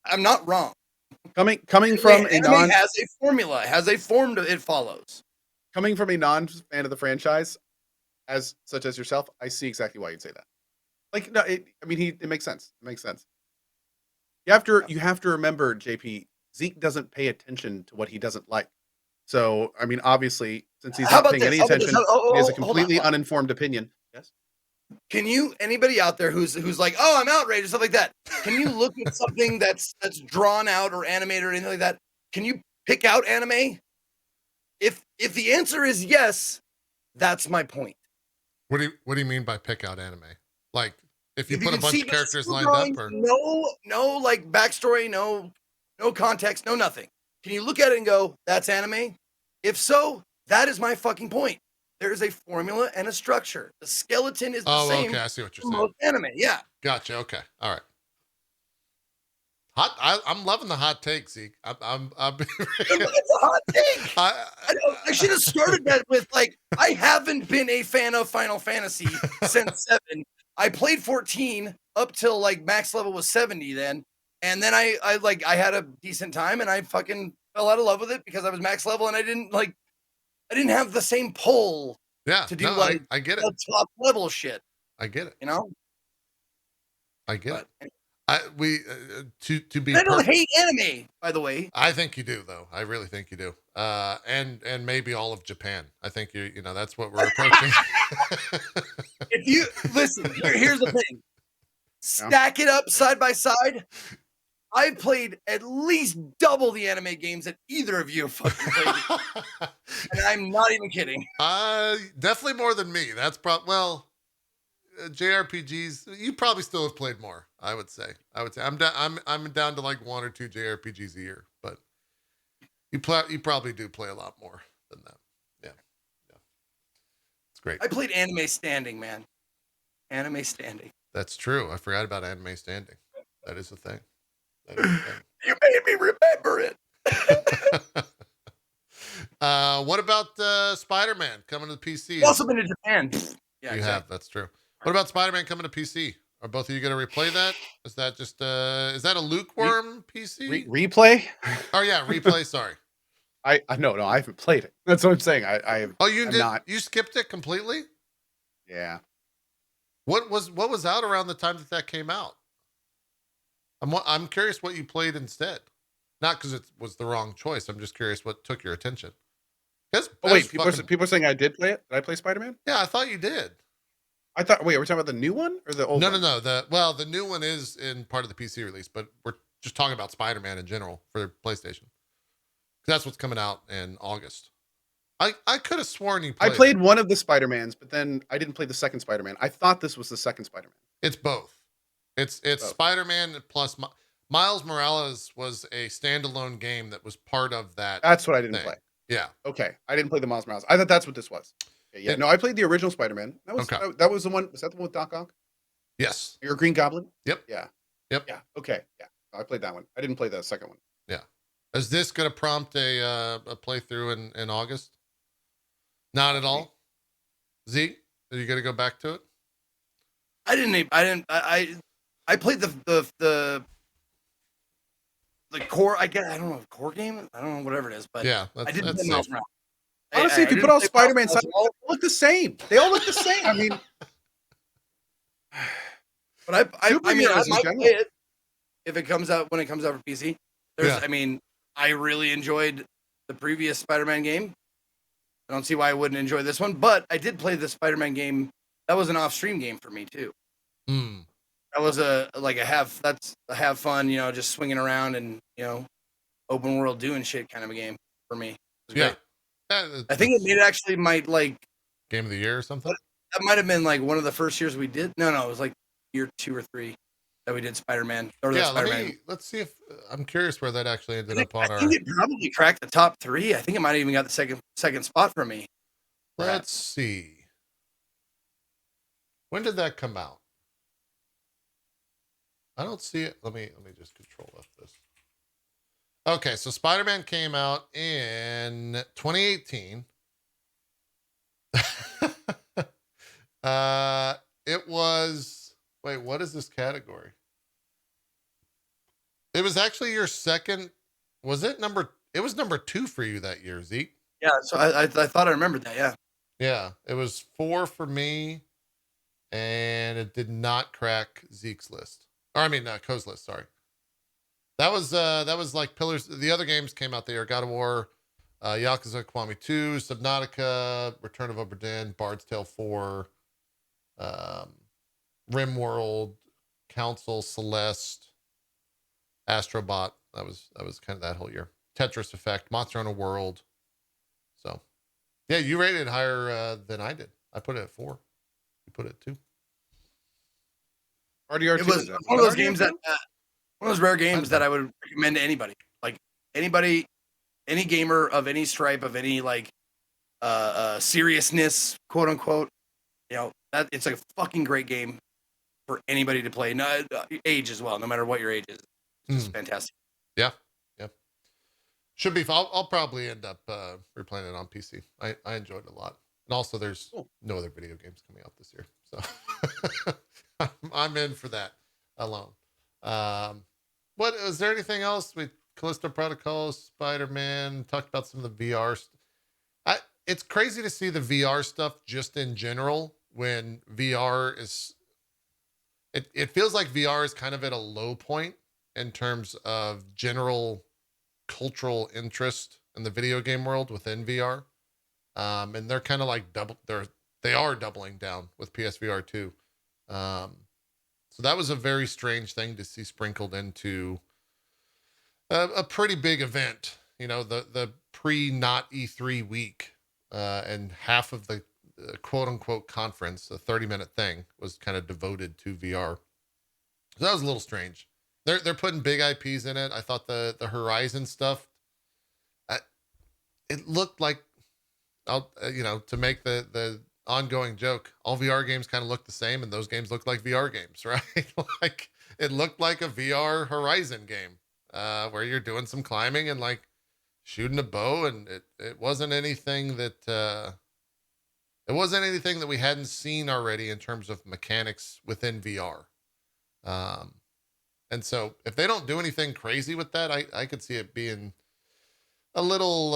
I'm not wrong. Coming from a anime has a formula, has a form it follows. Coming from a non-fan of the franchise, such as yourself, I see exactly why you'd say that. Like, no, it makes sense. It makes sense. You have to remember, JP, Zeke doesn't pay attention to what he doesn't like. So, I mean, obviously, since he's not paying any attention, he has a completely uninformed opinion. Yes. Can you, anybody out there who's like, oh, I'm outraged, stuff like that? Can you look at something that's drawn out or animated or anything like that? Can you pick out anime? If the answer is yes, that's my point. What do you mean by pick out anime? Like if you put a bunch of characters lined drawings, up, or no like backstory, no context, no nothing. Can you look at it and go, that's anime? If so, that is my fucking point. There is a formula and a structure. The skeleton is the same. Okay, I see what you're saying. Most anime, yeah. Gotcha. Okay, all right. I'm loving the hot take, Zeke. It's a hot take. I should have started that with like, I haven't been a fan of Final Fantasy since 7. I played 14 up till like max level was 70 then. And then I had a decent time and I fucking fell out of love with it because I was max level and I didn't have the same pull to do I get it. The top level shit. I get it. You know? I get it. Anyway. To be I don't hate anime, by the way. I think you do, though. I really think you do. And maybe all of Japan. I think that's what we're approaching. If you listen, here's the thing. Stack it up side by side. I've played at least double the anime games that either of you fucking played. And I'm not even kidding. Definitely more than me. That's JRPGs, you probably still have played more. I would say I'm down to like 1 or 2 JRPGs a year, but you probably do play a lot more than that. Yeah, it's great. I played Anime Standing, man. Anime Standing. That's true. I forgot about Anime Standing. That is a thing. You made me remember it. What about Spider-Man coming to the PC? You've also been to Japan. Yeah, you have. That's true. What about Spider-Man coming to PC? Are both of you going to replay that? Is that just is that a lukewarm PC? Replay? Oh yeah, replay. Sorry. I no, I haven't played it. That's what I'm saying. You did not. You skipped it completely? Yeah. What was out around the time that came out? I'm curious what you played instead. Not because it was the wrong choice. I'm just curious what took your attention. Wait, people are saying I did play it. Did I play Spider-Man? Yeah, I thought you did. Wait, are we talking about the new one or the old one? No. The new one is in part of the PC release, but we're just talking about Spider-Man in general for PlayStation. That's what's coming out in August. I could have sworn you played. I played one of the Spider-Mans, but then I didn't play the second Spider-Man. I thought this was the second Spider-Man. It's both. It's both. Spider-Man plus Miles Morales was a standalone game that was part of that. That's what I didn't play. Yeah. Okay. I didn't play the Miles Morales. I thought that's what this was. Yeah. No, I played the original Spider-Man. That was the one. Was that the one with Doc Ock? Yes. Your Green Goblin? Yep. Yeah. Yep. Yeah. Okay. Yeah. I played that one. I didn't play the second one. Yeah. Is this going to prompt a playthrough in August? Not at all. Zeke, are you going to go back to it? I played the core. I don't know, core game. I don't know, whatever it is, but yeah, I didn't play Miles Morales. I honestly, if you put all Spider-Man sides, they all look the same. They all look the same. I mean, but I mean, I might play it if it comes out when it comes out for PC. I mean, I really enjoyed the previous Spider-Man game. I don't see why I wouldn't enjoy this one, but I did play the Spider-Man game. That was an off-stream game for me too. That was a have fun, just swinging around and open world doing shit kind of a game for me. Yeah, I think it actually might like game of the year or something. That might have been like one of the first years we did. No, it was like year 2 or 3 that we did Spider-Man. Let's see if I'm curious where that actually ended up on I think it probably cracked the top 3. I think it might have even got the second spot for me. Let's see. When did that come out? I don't see it. Let me just control F this. Okay, so Spider-Man came out in 2018. It was, wait, what is this category? It was actually your second. Was it it was number 2 for you that year, Zeke? Yeah, so I thought I remembered that. Yeah. Yeah, it was 4 for me, and it did not crack Zeke's list. Or I mean, Ko's list. Sorry. That was like Pillars. The other games came out there: God of War, Yakuza Kiwami 2, Subnautica, Return of Obra Dinn, Bard's Tale 4, RimWorld, Council, Celeste, Astrobot. That was kind of that whole year. Tetris Effect, Monster Hunter World. So, yeah, you rated it higher than I did. I put it at 4. You put it at 2. RDR2 it was one of those games that one of those rare games that I would recommend to anybody. Like anybody, any gamer of any stripe, of any like seriousness, quote unquote. That it's a fucking great game for anybody to play. No age as well, no matter what your age is. It's just fantastic. Yeah. Should be. I'll probably end up replaying it on PC. I enjoyed it a lot, and also there's no other video games coming out this year, so I'm in for that alone. What is there anything else? We Callisto Protocol, Spider-Man, talked about some of the VR. It's crazy to see the VR stuff just in general when VR is. It feels like VR is kind of at a low point in terms of general cultural interest in the video game world within VR. And they're kind of like they are doubling down with PSVR 2. So that was a very strange thing to see sprinkled into a pretty big event, the pre-not E3 week, and half of the quote unquote conference, a 30-minute thing, was kind of devoted to VR. So that was a little strange. They're putting big IPs in it. I thought the Horizon stuff, it looked like, to make the ongoing joke, all VR games kind of look the same, and those games look like VR games, right? Like it looked like a VR Horizon game, where you're doing some climbing and like shooting a bow, and it wasn't anything that we hadn't seen already in terms of mechanics within VR. And so if they don't do anything crazy with that, I could see it being a little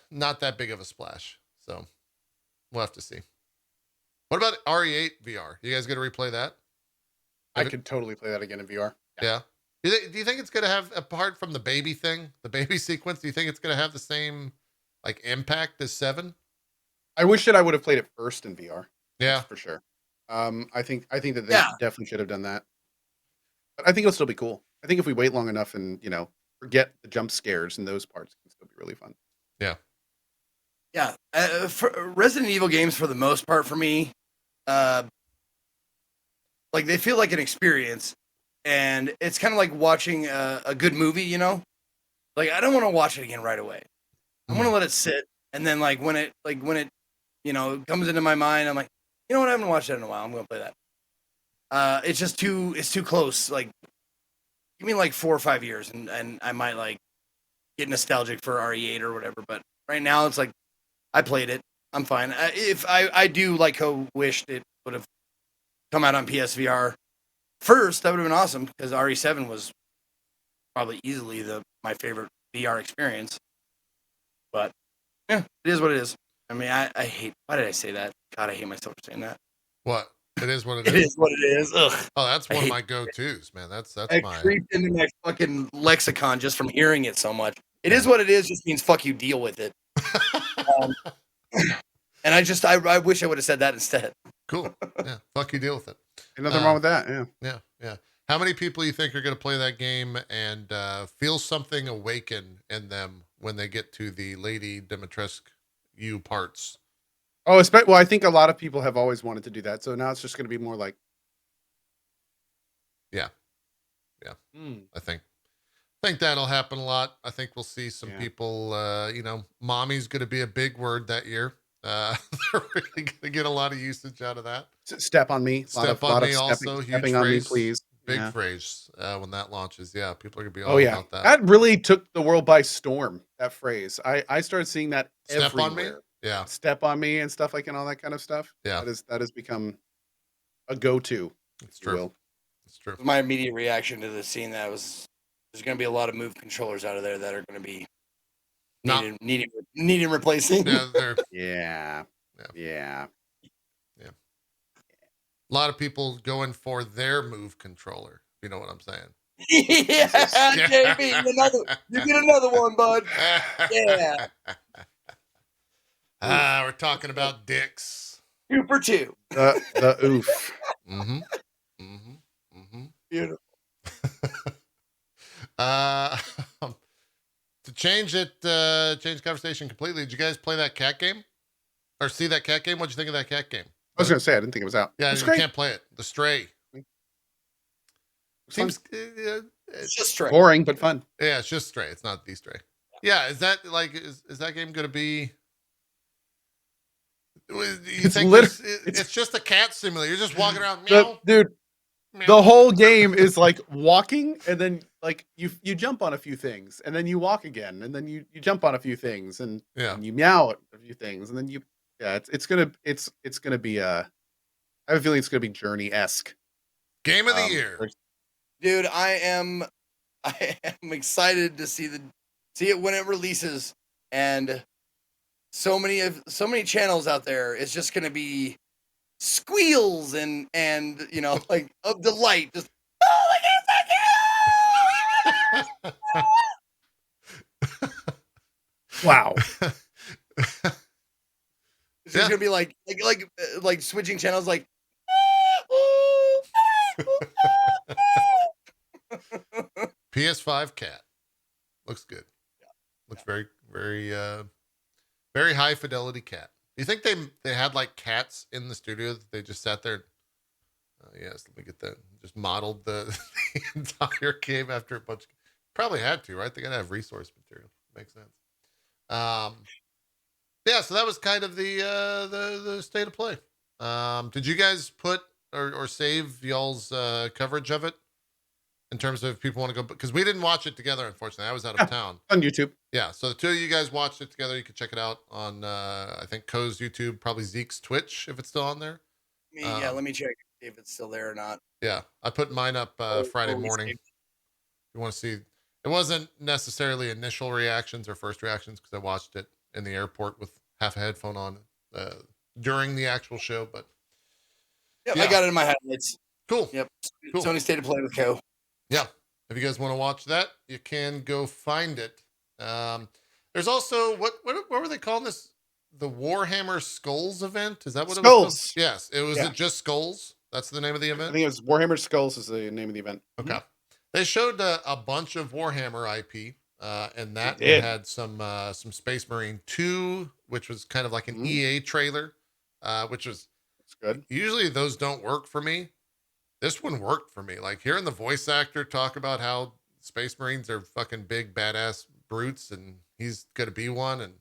not that big of a splash. So we'll have to see. What about RE8 VR? You guys going to replay that? I could totally play that again in VR. Yeah. Do you think it's going to have, apart from the baby thing, the baby sequence, do you think it's going to have the same like impact as 7? I wish that I would have played it first in VR. Yeah, for sure. I think that they definitely should have done that. But I think it'll still be cool. I think if we wait long enough and forget the jump scares and those parts, it can still be really fun. Yeah. Yeah. For Resident Evil games, for the most part, for me, like they feel like an experience, and it's kind of like watching a good movie. Like I don't want to watch it again right away. I want to let it sit, and then when it comes into my mind, I'm like, you know what, I haven't watched that in a while. I'm gonna play that. It's just too close. Like, give me like 4 or 5 years, and I might like get nostalgic for RE8 or whatever. But right now, it's like I played it. I'm fine. If I do like how wished it would have come out on PSVR first, that would have been awesome, because RE7 was probably easily my favorite VR experience. But Yeah, it is what it is. I mean, I hate. Why did I say that? God, I hate myself for saying that. What? It is what it It is. is what it is. Ugh. Oh, that's one of my go-tos, man. That's It my creeped into my fucking lexicon just from hearing it so much. It is Yeah. what it is. Just means fuck you. Deal with it. Um, and I wish I would have said that instead. Cool. Yeah. Fuck you. Deal with it. Ain't nothing wrong with that. Yeah. Yeah. Yeah. How many people you think are going to play that game and feel something awaken in them when they get to the Lady Dimitrescu parts? Oh, well, I think a lot of people have always wanted to do that. So now it's just going to be more like. Yeah. Yeah. I think that'll happen a lot. I think we'll see some people, mommy's going to be a big word that year. They're really going to get a lot of usage out of that. Step on me. Step on me also. Huge stepping on me, please. Big phrase when that launches. Yeah, people are going to be all about that. That really took the world by storm, that phrase. I started seeing that Step everywhere. on me? Yeah. Step on me and stuff and all that kind of stuff. Yeah. That has become a go-to. It's true. It's true. My immediate reaction to the scene that was there's going to be a lot of Move controllers out of there that are going to be needing replacing. Yeah. A lot of people going for their Move controller. You know what I'm saying? Yeah, JB, you get another one, bud. Yeah. We're talking about dicks. 2 for 2. The oof. Beautiful. To change the conversation completely, did you guys play that cat game? Or see that cat game? What'd you think of that cat game? I was going to say, I didn't think it was out. Yeah, you can't play it. The Stray. Seems it's just Stray. Boring, but fun. Yeah, it's just Stray. It's not the Stray. Yeah, is that like is that game going to be? It's just a cat simulator. You're just walking around, meow. Dude, meow. The whole game is like walking, and then like you jump on a few things, and then you walk again, and then you jump on a few things, and you meow at a few things, and then it's gonna be I have a feeling it's gonna be Journey-esque. Game of the year. Dude, I am excited to see it when it releases, and so many channels out there. It's just gonna be squeals and like of delight. Just wow. It's just gonna be like switching channels like. PS5 cat looks good. Looks very very high fidelity cat. Do you think they had like cats in the studio that they just sat there? Yes, let me get that. Just modeled the entire game after a bunch. Probably had to, right? They gotta have resource material. Makes sense. Yeah. So that was kind of the state of play. Did you guys put or save y'all's coverage of it? In terms of if people want to go, because we didn't watch it together, unfortunately. I was out of town. On YouTube. Yeah, so the two of you guys watched it together. You can check it out on, I think, Co's YouTube, probably Zeke's Twitch, if it's still on there. Let me check if it's still there or not. Yeah, I put mine up Friday morning. If you want to see, it wasn't necessarily initial reactions or first reactions because I watched it in the airport with half a headphone on during the actual show. But yeah, I got it in my highlights. Cool. Yep. Cool. Sony State of Play with Co. Yeah. If you guys want to watch that, you can go find it. There's also what were they calling this? The Warhammer Skulls event? Is that what it was? Yes. Was it just Skulls? That's the name of the event? I think it was Warhammer Skulls is the name of the event. Okay. They showed a bunch of Warhammer IP, and that had some Space Marine 2, which was kind of like an EA trailer, which was good. Usually those don't work for me. This one worked for me. Like hearing the voice actor talk about how Space Marines are fucking big badass brutes and he's gonna be one, and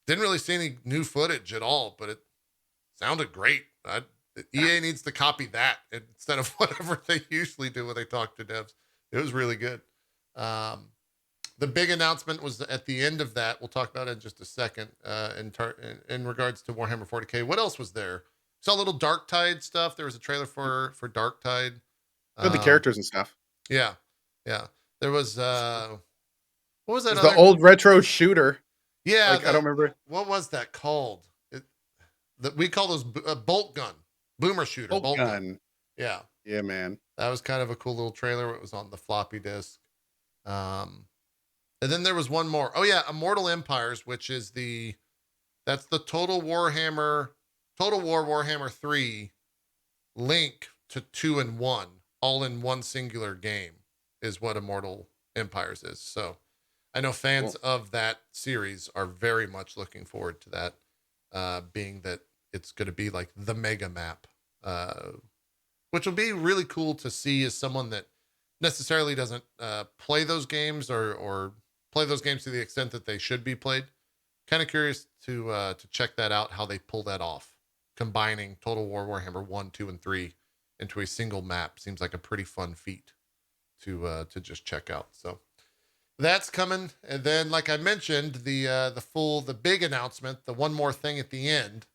didn't really see any new footage at all, but it sounded great. EA needs to copy that instead of whatever they usually do when they talk to devs. It was really good. The big announcement was at the end of that. We'll talk about it in just a second. In regards to Warhammer 40K, what else was there? Saw a little Darktide stuff. There was a trailer for Darktide. The characters and stuff. Yeah. There was what was that? The old retro shooter. Yeah, Like I don't remember. What was that called? We call those bolt gun, boomer shooter, bolt gun. Yeah, yeah, man. That was kind of a cool little trailer. It was on the floppy disk. And then there was one more. Oh yeah, Immortal Empires, which is that's the Total War Warhammer 3 link to 2 and 1, all in one singular game, is what Immortal Empires is. So I know fans of that series are very much looking forward to that, being that it's going to be like the mega map, which will be really cool to see as someone that necessarily doesn't play those games or play those games to the extent that they should be played. Kind of curious to check that out, how they pull that off, combining Total War Warhammer 1, 2, and 3 into a single map. Seems like a pretty fun feat to just check out. So that's coming. And then, like I mentioned, the big announcement, the one more thing at the end,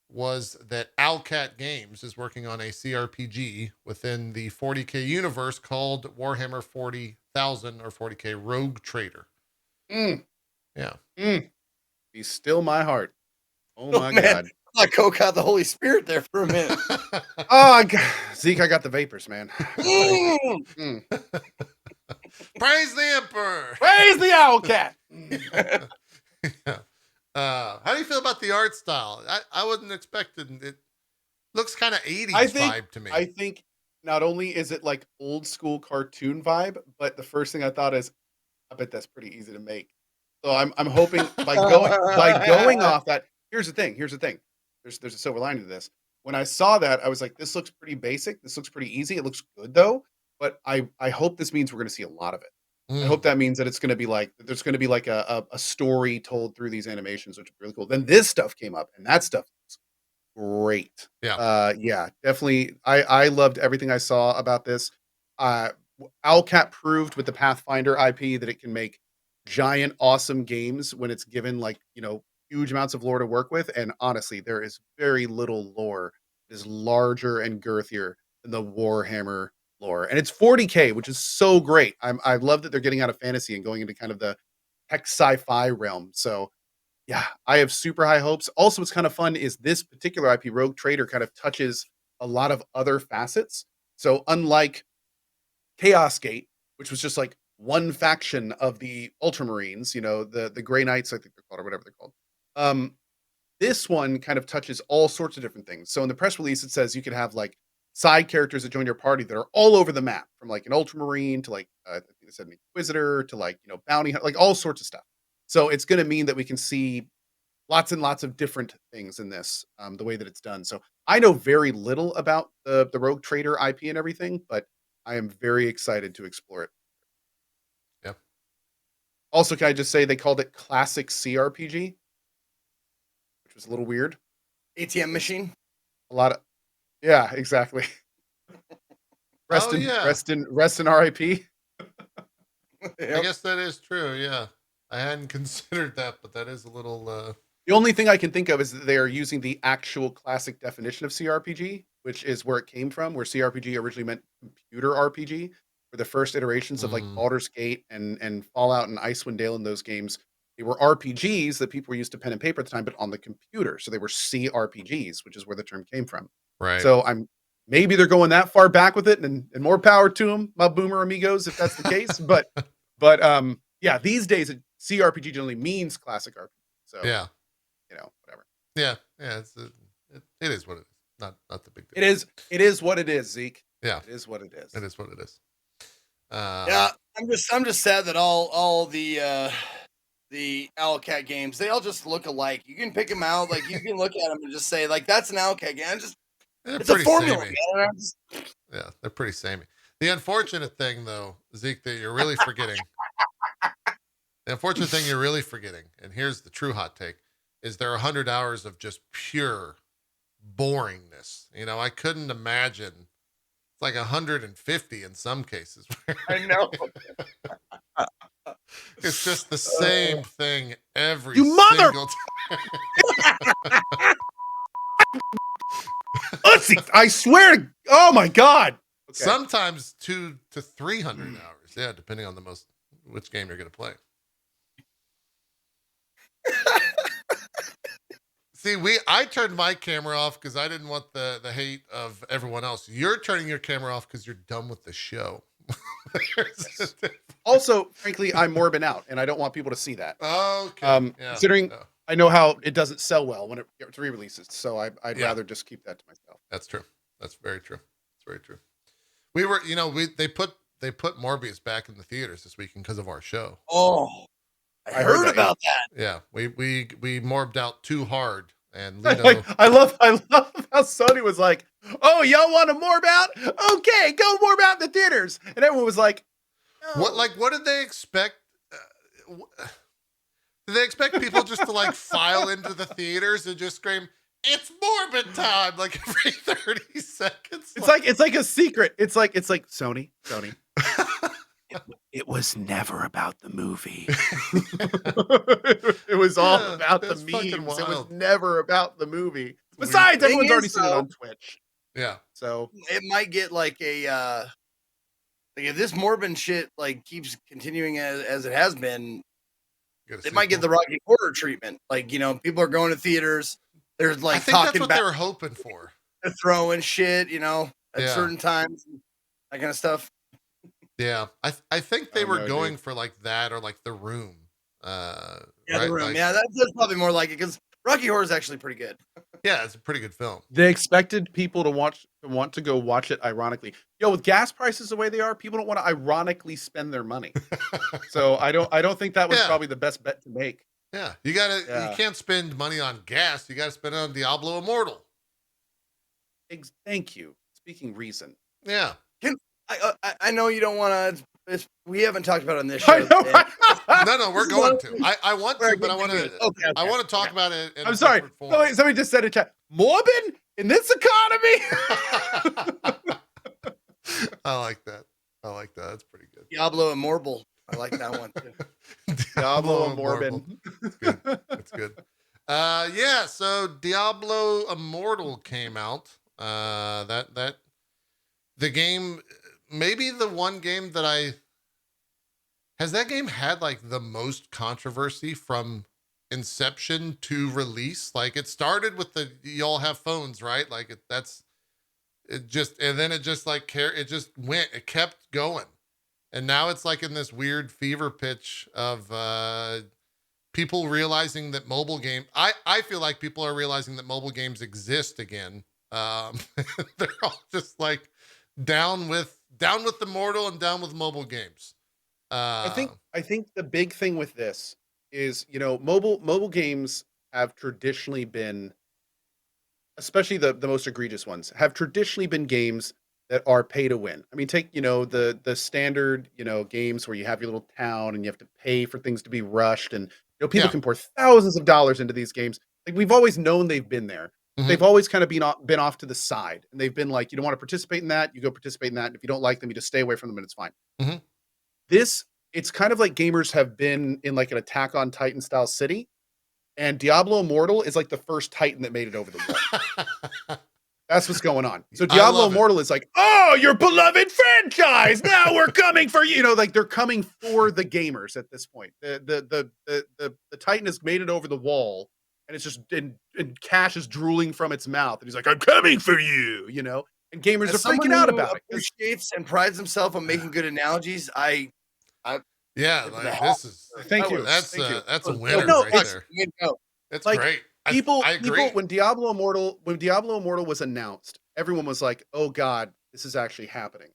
was that Owlcat Games is working on a CRPG within the 40K universe called Warhammer 40,000 or 40K Rogue Trader. Yeah. Be still my heart. Oh my God. I coke out the Holy Spirit there for a minute. Zeke, I got the vapors, man. Praise the Emperor. Praise the Owlcat. Yeah. How do you feel about the art style? I wasn't expecting it. Looks kind of 80s vibe to me. I think not only is it like old school cartoon vibe, but the first thing I thought is, I bet that's pretty easy to make. So I'm hoping by going off that. Here's the thing. There's a silver lining to this. When I saw that, I was like, this looks pretty basic. This looks pretty easy. It looks good though. But I hope this means we're going to see a lot of it. I hope that means that it's going to be like, there's going to be like a story told through these animations, which is really cool. Then this stuff came up, and that stuff was great. Yeah, definitely. I loved everything I saw about this. Owlcat proved with the Pathfinder IP that it can make giant, awesome games when it's given like, huge amounts of lore to work with. And honestly, there is very little lore that is larger and girthier than the Warhammer lore. And it's 40K, which is so great. I love that they're getting out of fantasy and going into kind of the tech sci-fi realm. So yeah, I have super high hopes. Also, what's kind of fun is this particular IP, Rogue Trader, kind of touches a lot of other facets. So unlike Chaos Gate, which was just like one faction of the Ultramarines, the Grey Knights, I think they're called, or whatever they're called. This one kind of touches all sorts of different things. So in the press release, it says you can have like side characters that join your party that are all over the map, from like an Ultramarine to like I think they said an Inquisitor to like bounty, like all sorts of stuff. So it's going to mean that we can see lots and lots of different things in this, the way that it's done. So I know very little about the Rogue Trader IP and everything, but I am very excited to explore it. Yeah. Also, can I just say they called it Classic CRPG, which was a little weird. ATM machine. Yeah, exactly. Rest in RIP. I guess that is true. Yeah, I hadn't considered that, but that is a little. The only thing I can think of is that they are using the actual classic definition of CRPG, which is where it came from, where CRPG originally meant computer RPG. For the first iterations of like Baldur's Gate and Fallout and Icewind Dale, in those games, they were RPGs that people were used to pen and paper at the time, but on the computer. So they were CRPGs, which is where the term came from. Right. So maybe they're going that far back with it, and more power to them, my boomer amigos, if that's the case. but yeah, these days CRPG generally means classic RPG. So yeah, whatever. Yeah, it is what it is. Not the big deal. It is what it is, Zeke. Yeah, it is what it is. It is what it is. Yeah, I'm just sad that all the Owlcat games, they all just look alike. You can pick them out, like you can look at them and just say like that's an Owlcat game. It's a formula, man. Yeah, they're pretty samey. The unfortunate thing, though, Zeke, that you're really forgetting. The unfortunate thing you're really forgetting, and here's the true hot take, is there are 100 hours of just pure boringness. I couldn't imagine. It's like 150 in some cases. I know. It's just the same thing every single time. I swear to, oh my God. Okay. Sometimes 200 to 300 hours. Yeah, depending on which game you're going to play. See, I turned my camera off because I didn't want the hate of everyone else. You're turning your camera off because you're done with the show. Yes. Also, frankly, I'm morbing out, and I don't want people to see that. Okay. Considering I know how it doesn't sell well when it re-releases, so I'd rather just keep that to myself. That's true. That's very true. That's very true. We were, they put Morbius back in the theaters this weekend because of our show. Oh, I heard about that. Yeah, we morbed out too hard, and Lino... I love how Sony was like, "Oh, y'all want to morb out? Okay, go morb out in the theaters," and everyone was like, no. What did they expect? Did they expect people just to like file into the theaters and just scream, "It's morbid time!" like every 30 seconds? It's like a secret. It's like Sony. It was never about the movie. It was all about the memes. It was never about the movie. Besides, everyone's already seen it on Twitch. Yeah. So it might get like a if this morbid shit like keeps continuing as it has been, it might get the Rocky Horror treatment. Like, people are going to theaters. There's like I think that's what they were hoping for. They're throwing shit, at certain times, that kind of stuff. Yeah, I think they were going for like that or like The Room. The Room. That's probably more like it because Rocky Horror is actually pretty good. Yeah, it's a pretty good film. They expected people to want to go watch it ironically. With gas prices the way they are, people don't want to ironically spend their money. So I don't think that was probably the best bet to make. Yeah, you can't spend money on gas. You got to spend it on Diablo Immortal. Thank you. Speaking reason. Yeah. I know you don't want to. We haven't talked about it on this show. No, we're going to. I want to, but I want to. Okay. I want to talk about it. I'm sorry. Somebody just said in chat, morbid in this economy. I like that. That's pretty good. Diablo Immortal. I like that one too. Diablo Immortal. That's good. So Diablo Immortal came out. The game, maybe the one game that has that game had like the most controversy from inception to release? Like it started with y'all have phones, right? Like it kept going. And now it's like in this weird fever pitch of people realizing that mobile game. I feel like people are realizing that mobile games exist again. They're all just like down with the mortal and down with mobile games. I think the big thing with this is, mobile games have traditionally been, especially the most egregious ones, have traditionally been games that are pay to win. I mean, take, the standard, games where you have your little town and you have to pay for things to be rushed, and people can pour thousands of dollars into these games. Like, we've always known they've been there. Mm-hmm. They've always kind of been off to the side, and they've been like, you don't want to participate in that, you go participate in that. And if you don't like them, you just stay away from them and it's fine. Mm-hmm. It's kind of like gamers have been in like an Attack on Titan style city, and Diablo Immortal is like the first Titan that made it over the wall. That's what's going on. So Diablo Immortal is like, oh, your beloved franchise, now we're coming for you. Like they're coming for the gamers at this point. The Titan has made it over the wall, and it's just and Cash is drooling from its mouth, and he's like, I'm coming for you, and gamers are freaking out about it. Appreciates and prides himself on making good analogies. This is thank you. That's a winner right there. It's like, great. People, I agree. When Diablo Immortal was announced, everyone was like, "Oh God, this is actually happening."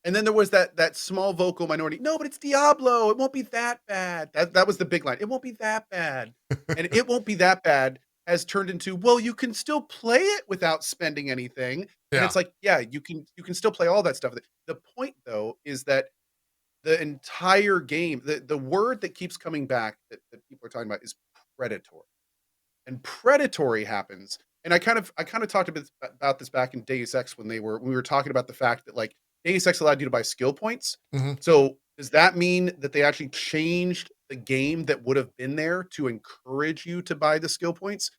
And then there was that small vocal minority. No, but it's Diablo. It won't be that bad. That was the big line. It won't be that bad, and it won't be that bad has turned into, well, you can still play it without spending anything. Yeah. And it's like, yeah, you can still play all that stuff. The point though is that the entire game, the word that keeps coming back that people are talking about is predatory. And predatory happens, and I kind of talked a bit about this back in Deus Ex when we were talking about the fact that like Deus Ex allowed you to buy skill points. Mm-hmm. So does that mean that they actually changed the game that would have been there to encourage you to buy the skill points?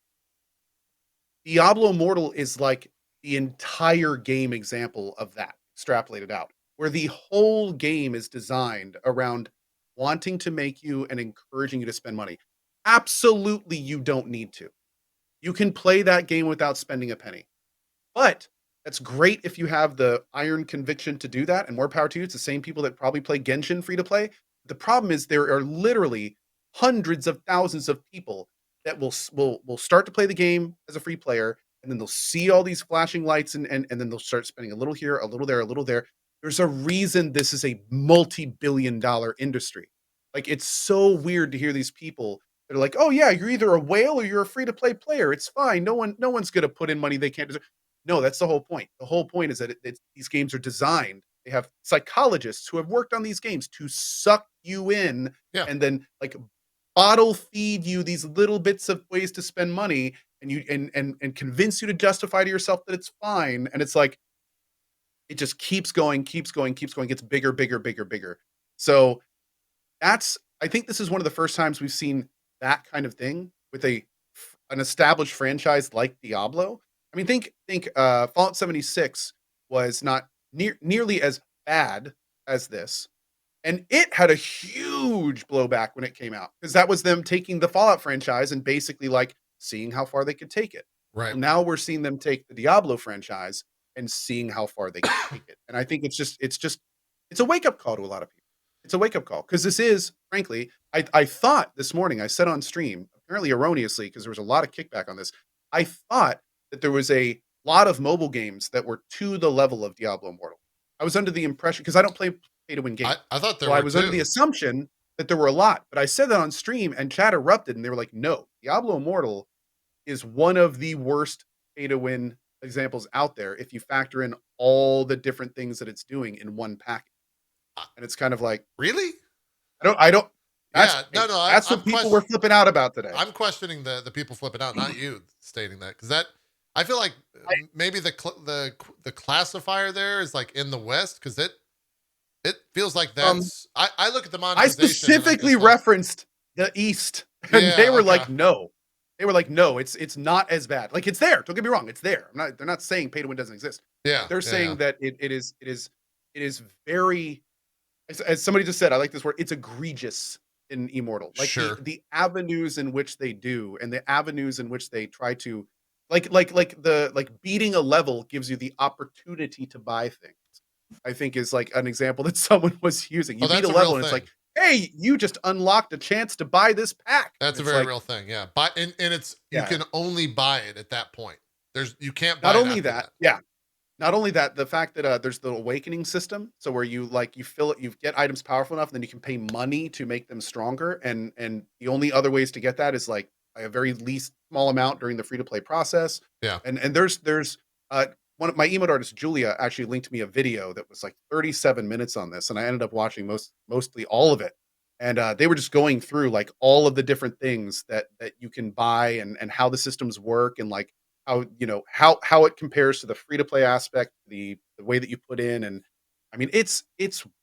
Diablo Immortal is like the entire game example of that extrapolated out, where the whole game is designed around wanting to make you and encouraging you to spend money. Absolutely, you don't need to. You can play that game without spending a penny. But that's great if you have the iron conviction to do that, and more power to you. It's the same people that probably play Genshin free to play. The problem is there are literally hundreds of thousands of people that will start to play the game as a free player, and then they'll see all these flashing lights, and then they'll start spending a little here, a little there, a little there. There's a reason this is a multi-billion-dollar industry. Like, it's so weird to hear these people that are like, "Oh yeah, you're either a whale or you're a free to play player. It's fine. No one's gonna put in money they can't deserve." No, that's the whole point. The whole point is that these games are designed. They have psychologists who have worked on these games to suck you in, Yeah. and then like bottle feed you these little bits of ways to spend money, and and convince you to justify to yourself that it's fine. And it's like it just keeps going, keeps going, keeps going, gets bigger, bigger, bigger, bigger. So I think this is one of the first times we've seen that kind of thing with an established franchise like Diablo. I mean, think Fallout 76 was not nearly as bad as this, and it had a huge blowback when it came out because that was them taking the Fallout franchise and basically like seeing how far they could take it. Right. Well, now we're seeing them take the Diablo franchise and seeing how far they can take it. And I think it's a wake up call to a lot of people. It's a wake up call because this is, frankly, I thought this morning, I said on stream, apparently erroneously, because there was a lot of kickback on this. I thought that there was a lot of mobile games that were to the level of Diablo Immortal. I was under the impression, because I don't play pay to win games. I thought there so were I was under the assumption that there were a lot, but I said that on stream and chat erupted and they were like, no, Diablo Immortal is one of the worst pay to win examples out there if you factor in all the different things that it's doing in one package. And it's kind of like, really? I don't. Yeah, that's what people were flipping out about today. I'm questioning the people flipping out, not you stating that, because I feel like maybe the classifier there is like in the West, because it feels like that's I look at the monetization. I specifically referenced the East, and they were like, no. They were like, no, it's not as bad. Like, it's there. Don't get me wrong, it's there. They're not saying pay to win doesn't exist. Yeah, they're saying that it is very, as somebody just said, I like this word. It's egregious in Immortal. Like the avenues in which they do, and the avenues in which they try to, like beating a level gives you the opportunity to buy things. I think is like an example that someone was using. You beat a level, and it's like, hey, you just unlocked a chance to buy this pack. That's a very real thing, yeah. But and it's you can only buy it at that point. You can't buy not it only that, yeah. Not only that, the fact that there's the awakening system, so where you fill it, you get items powerful enough, and then you can pay money to make them stronger, and the only other ways to get that is like a very least small amount during the free to play process. Yeah, and there's one of my emote artist Julia actually linked me a video that was like 37 minutes on this, and I ended up watching mostly all of it, and they were just going through like all of the different things that you can buy and how the systems work, and like how it compares to the free to play aspect, the way that you put in. And I mean, it's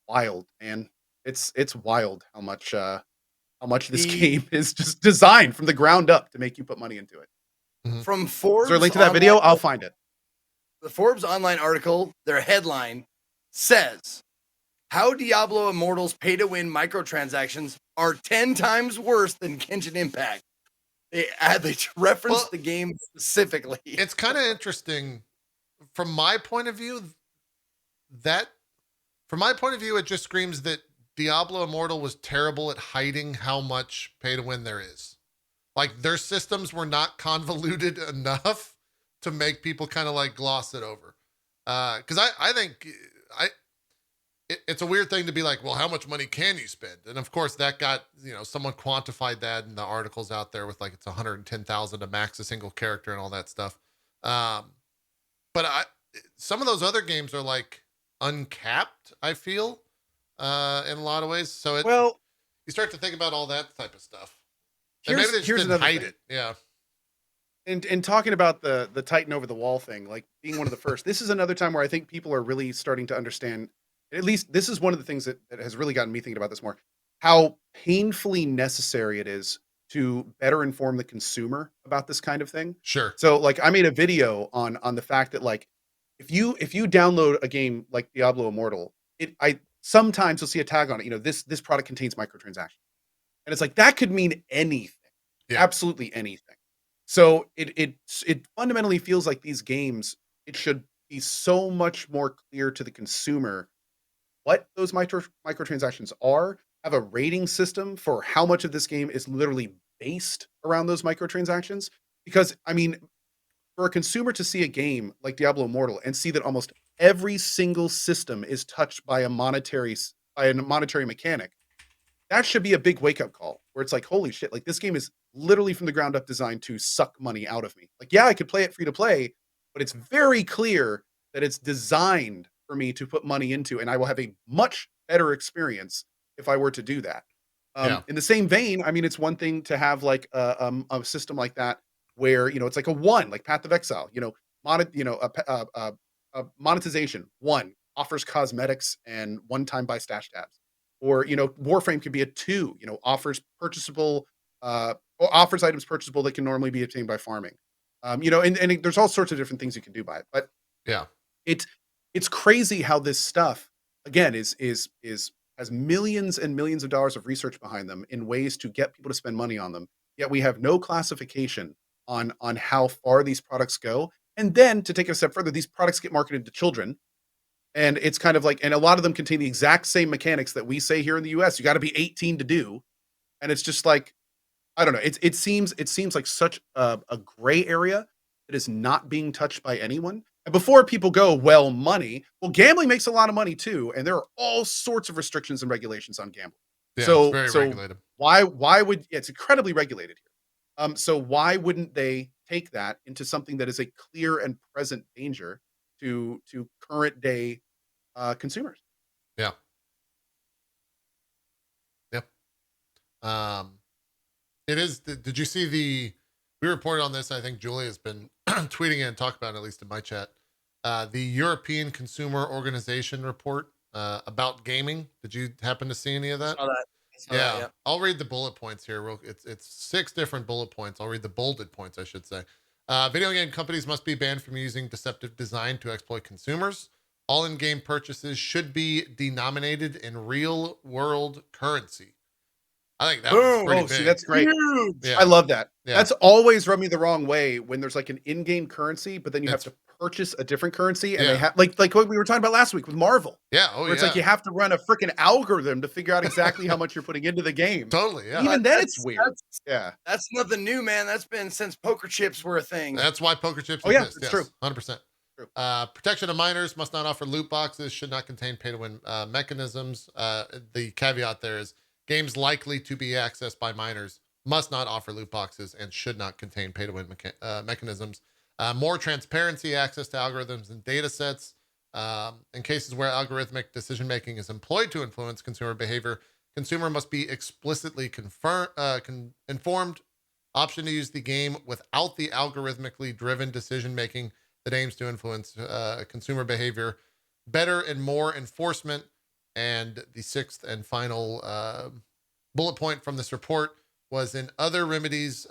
wild, man. It's wild how much this game is just designed from the ground up to make you put money into it. From Forbes, is there a link to that video? I'll find it. The Forbes online article, their headline says, "How Diablo Immortal's pay-to-win microtransactions are 10 times worse than Genshin Impact." They reference the game specifically. It's kind of interesting from my point of view. It just screams that Diablo Immortal was terrible at hiding how much pay to win there is. Like, their systems were not convoluted enough to make people kind of like gloss it over. Because I think it's a weird thing to be like, well, how much money can you spend? And of course that got, someone quantified that in the articles out there with like, it's 110,000 to max a single character and all that stuff. But some of those other games are like uncapped, I feel, in a lot of ways. So you start to think about all that type of stuff. And maybe they just didn't hide it. Yeah. And talking about the Titan over the wall thing, like being one of the first, this is another time where I think people are really starting to understand. At least this is one of the things that has really gotten me thinking about this more, how painfully necessary it is to better inform the consumer about this kind of thing. Sure. So like I made a video on the fact that like if you download a game like Diablo Immortal, I sometimes you'll see a tag on it, this product contains microtransactions. And it's like that could mean anything. Yeah. Absolutely anything. So it fundamentally feels like these games, it should be so much more clear to the consumer what those microtransactions are, have a rating system for how much of this game is literally based around those microtransactions. Because I mean, for a consumer to see a game like Diablo Immortal and see that almost every single system is touched by by a monetary mechanic, that should be a big wake up call where it's like, holy shit, like this game is literally from the ground up designed to suck money out of me. Like, yeah, I could play it free to play, but it's very clear that it's designed for me to put money into, and I will have a much better experience if I were to do that. Yeah. In the same vein, I mean, it's one thing to have like a system like that where it's like a one, like Path of Exile, monetization one offers cosmetics and one time buy stash tabs, or Warframe could be a two, offers purchasable or offers items purchasable that can normally be obtained by farming. And there's all sorts of different things you can do by it, but Yeah. it's it's crazy how this stuff again is has millions and millions of dollars of research behind them in ways to get people to spend money on them. Yet we have no classification on how far these products go. And then to take it a step further, these products get marketed to children. And it's kind of like, and a lot of them contain the exact same mechanics that we say here in the US. You got to be 18 to do. And it's just like, I don't know. It seems like such a gray area that is not being touched by anyone. And before people go, well, money, well, gambling makes a lot of money too, and there are all sorts of restrictions and regulations on gambling. Yeah, it's So very so regulated. why would it's incredibly regulated here. So why wouldn't they take that into something that is a clear and present danger to current day consumers? Yeah. Yep. It is. Did you see we reported on this? I think Julie has been tweeting it and talked about it, at least in my chat. The European Consumer Organization report about gaming. Did you happen to see any of that? Saw that. Yeah. Yeah. I'll read the bullet points here. It's 6 different bullet points. I'll read the bolded points, I should say. Video game companies must be banned from using deceptive design to exploit consumers. All in-game purchases should be denominated in real-world currency. I think that was pretty big. See, that's great. Huge. Yeah. I love that. Yeah. That's always rubbed me the wrong way when there's like an in-game currency, but then you have It's- to purchase a different currency, and Yeah. they have like what we were talking about last week with Marvel, Yeah. Oh, where it's yeah. like you have to run a freaking algorithm to figure out exactly how much you're putting into the game. Totally. Yeah. Even then, it's That's- weird. That's, Yeah. that's nothing new, man. That's been since poker chips were a thing. That's why poker chips Oh, yeah, exist. it's true. 100%. True. Protection of minors must not offer loot boxes, should not contain pay-to-win mechanisms. The caveat there is games likely to be accessed by minors must not offer loot boxes and should not contain pay-to-win mechanisms. More transparency, access to algorithms and data sets. In cases where algorithmic decision-making is employed to influence consumer behavior, consumer must be explicitly informed. Option to use the game without the algorithmically driven decision-making that aims to influence consumer behavior. Better and more enforcement. And the 6th and final bullet point from this report was if other remedies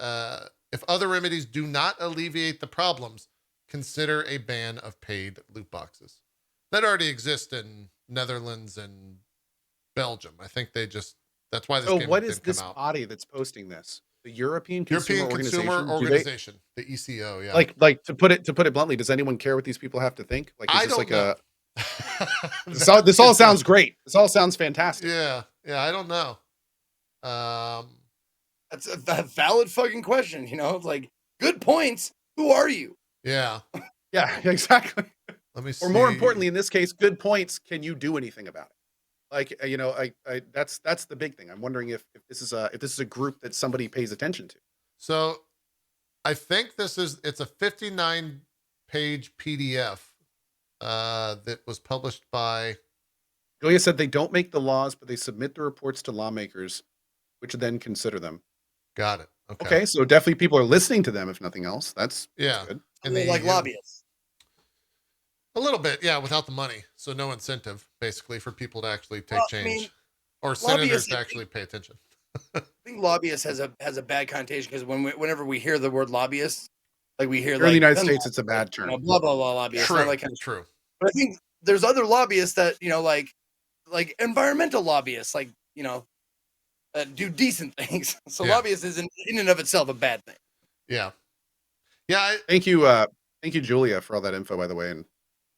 do not alleviate the problems, consider a ban of paid loot boxes. That already exist in Netherlands and Belgium. I think that's why this So game what didn't is this come out. body that's posting this? The European Consumer Consumer Organization? the ECO, yeah. Like to put it bluntly, does anyone care what these people have to think? Like, is I this don't like know. this all sounds great. This all sounds fantastic. Yeah, I don't know. That's a valid fucking question. Like, good points. Who are you? Yeah. Yeah, exactly. Let me see. Or more importantly, in this case, good points. Can you do anything about it? Like, that's the big thing. I'm wondering if this is a group that somebody pays attention to. So I think it's a 59-page PDF that was published by. Julia said they don't make the laws, but they submit the reports to lawmakers, which then consider them. Got it. Okay, so definitely people are listening to them, if nothing else. That's good. And like lobbyists. A little bit, yeah, without the money. So no incentive, basically, for people to actually take change. Or senators to actually pay attention. I think lobbyist has a bad connotation because whenever we hear the word lobbyist, like we hear Here in the United States, it's a bad term. Blah blah blah lobbyist. True. True. But I think there's other lobbyists that like environmental lobbyists, like do decent things. So lobbyist is in and of itself a bad thing. Yeah. Yeah. Thank you, Julia, for all that info, by the way, and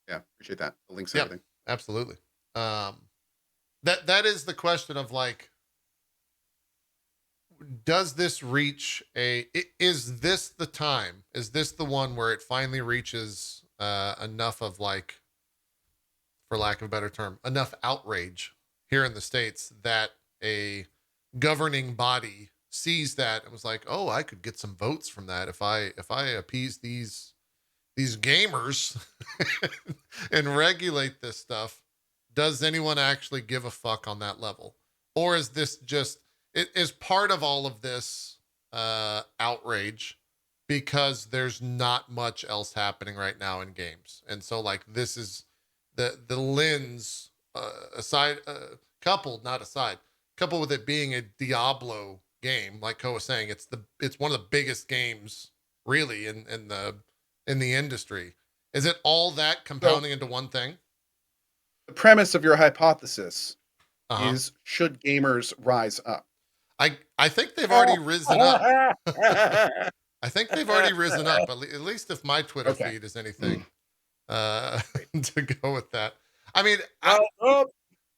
yeah, appreciate that. The links, and Yeah, everything. absolutely. That is the question of like, does this reach is this the time? Is this the one where it finally reaches enough of like, for lack of a better term, enough outrage here in the States that a governing body sees that and was like, oh, I could get some votes from that if I appease these gamers and regulate this stuff. Does anyone actually give a fuck on that level? Or is this just, it is part of all of this outrage because there's not much else happening right now in games? And so like, this is the lens coupled with it being a Diablo game, like Ko was saying, it's one of the biggest games really in the industry. Is it all that compounding into one thing? The premise of your hypothesis is, should gamers rise up? I think they've already risen up. I think they've already risen up, at least if my Twitter feed is anything to go with that. I mean, I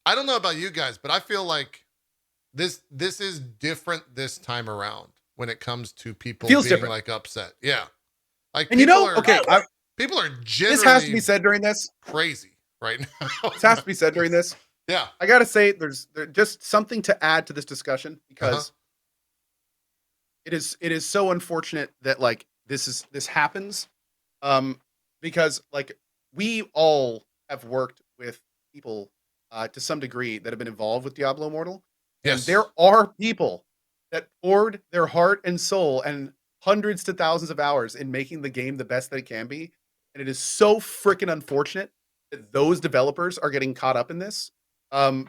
don't know about you guys, but I feel like this is different this time around when it comes to people being different. Like upset. Yeah. Like, and people are generally, this has to be said during this, crazy right now. This has to be said during this. Yeah. I got to say there's just something to add to this discussion, because it is so unfortunate that like this happens. Because like we all have worked with people to some degree that have been involved with Diablo Immortal. Yes. And there are people that poured their heart and soul and hundreds to thousands of hours in making the game the best that it can be. And it is so freaking unfortunate that those developers are getting caught up in this.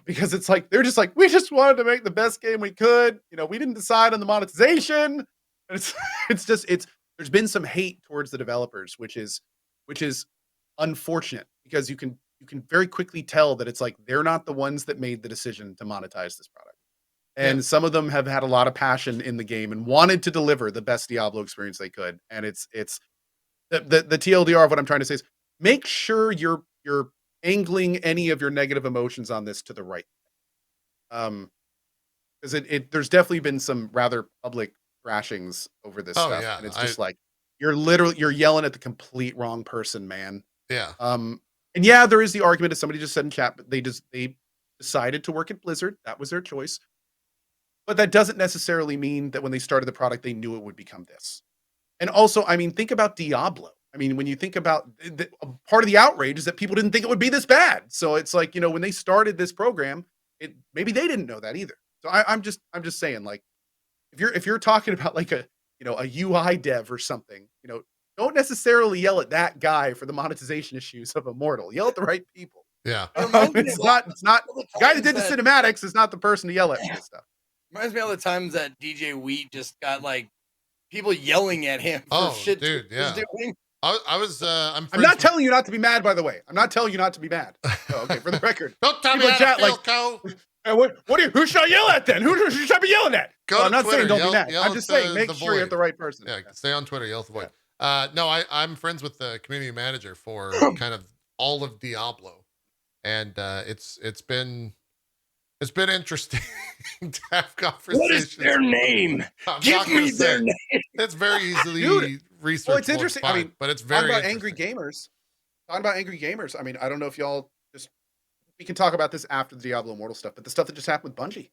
Because it's like, they're just like, we just wanted to make the best game we could. You know, we didn't decide on the monetization. And there's been some hate towards the developers, which is unfortunate, because you can very quickly tell that it's like, they're not the ones that made the decision to monetize this product. And some of them have had a lot of passion in the game and wanted to deliver the best Diablo experience they could. And it's the TLDR of what I'm trying to say is, make sure you're angling any of your negative emotions on this to the right. Because there's definitely been some rather public thrashings over this stuff. Yeah. And it's just like, you're yelling at the complete wrong person, man. Yeah. And yeah, there is the argument, as somebody just said in chat, but they decided to work at Blizzard. That was their choice. But that doesn't necessarily mean that when they started the product, they knew it would become this. And also, I mean, think about Diablo. I mean, when you think about part of the outrage is that people didn't think it would be this bad. So it's like, you know, when they started this program, maybe they didn't know that either. So I'm just saying, like, if you're talking about like a UI dev or something, you know, don't necessarily yell at that guy for the monetization issues of Immortal. Yell at the right people. Yeah. It's not the guy that did the cinematics is not the person to yell at this stuff. Reminds me of the times that DJ Wheat just got like people yelling at him for shit. Dude, yeah. Doing. I'm not telling you not to be mad, by the way. I'm not telling you not to be mad. Oh, okay, for the record. Don't tell me how to feel, Co. Who should I yell at then? Who should I be yelling at? I'm not Twitter, saying don't be mad. I'm just saying make sure you're at the right person. Yeah, stay on Twitter, yell at the void. No, I'm friends with the community manager for kind of all of Diablo. And it's been interesting to have conversations. What is their name? Give me their name. It's very easily researched. Well, it's interesting. I mean, but it's very talking about angry gamers. I mean, I don't know if y'all we can talk about this after the Diablo Immortal stuff, but the stuff that just happened with Bungie.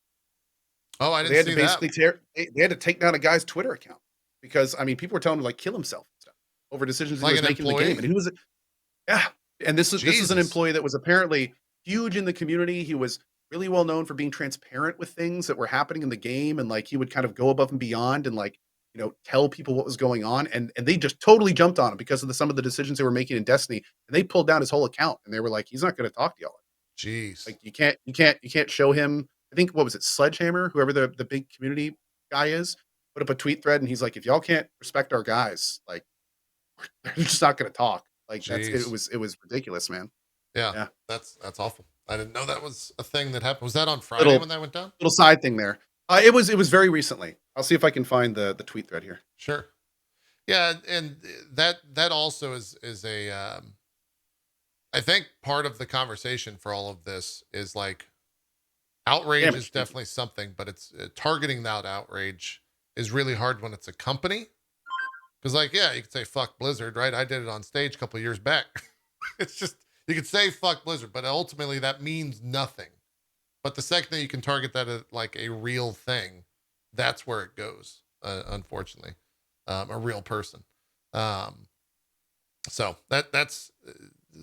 Oh, I didn't see that. They had to take down a guy's Twitter account because, I mean, people were telling him to like kill himself and stuff over decisions he was making in the game. And he was, and this is an employee that was apparently huge in the community. He was really well known for being transparent with things that were happening in the game, and like he would kind of go above and beyond and like, you know, tell people what was going on, and they just totally jumped on him because of some of the decisions they were making in Destiny, and they pulled down his whole account, and they were like, he's not going to talk to y'all. Jeez. Like you can't show him. I think, what was it, Sledgehammer, whoever the big community guy is, put up a tweet thread, and he's like, if y'all can't respect our guys, like they're just not going to talk. Like it was ridiculous, man. Yeah. That's awful. I didn't know that was a thing that happened. Was that on Friday when that went down? Little side thing there. It was very recently. I'll see if I can find the tweet thread here. Sure. Yeah, and that also is a I think part of the conversation for all of this is like outrage is Damage control. definitely something, but it's targeting that outrage is really hard when it's a company. Because like, yeah, you could say fuck Blizzard, right? I did it on stage a couple years back. It's just you could say fuck Blizzard, but ultimately that means nothing. But the second that you can target that as like a real thing, that's where it goes. Unfortunately, a real person. Um, so that's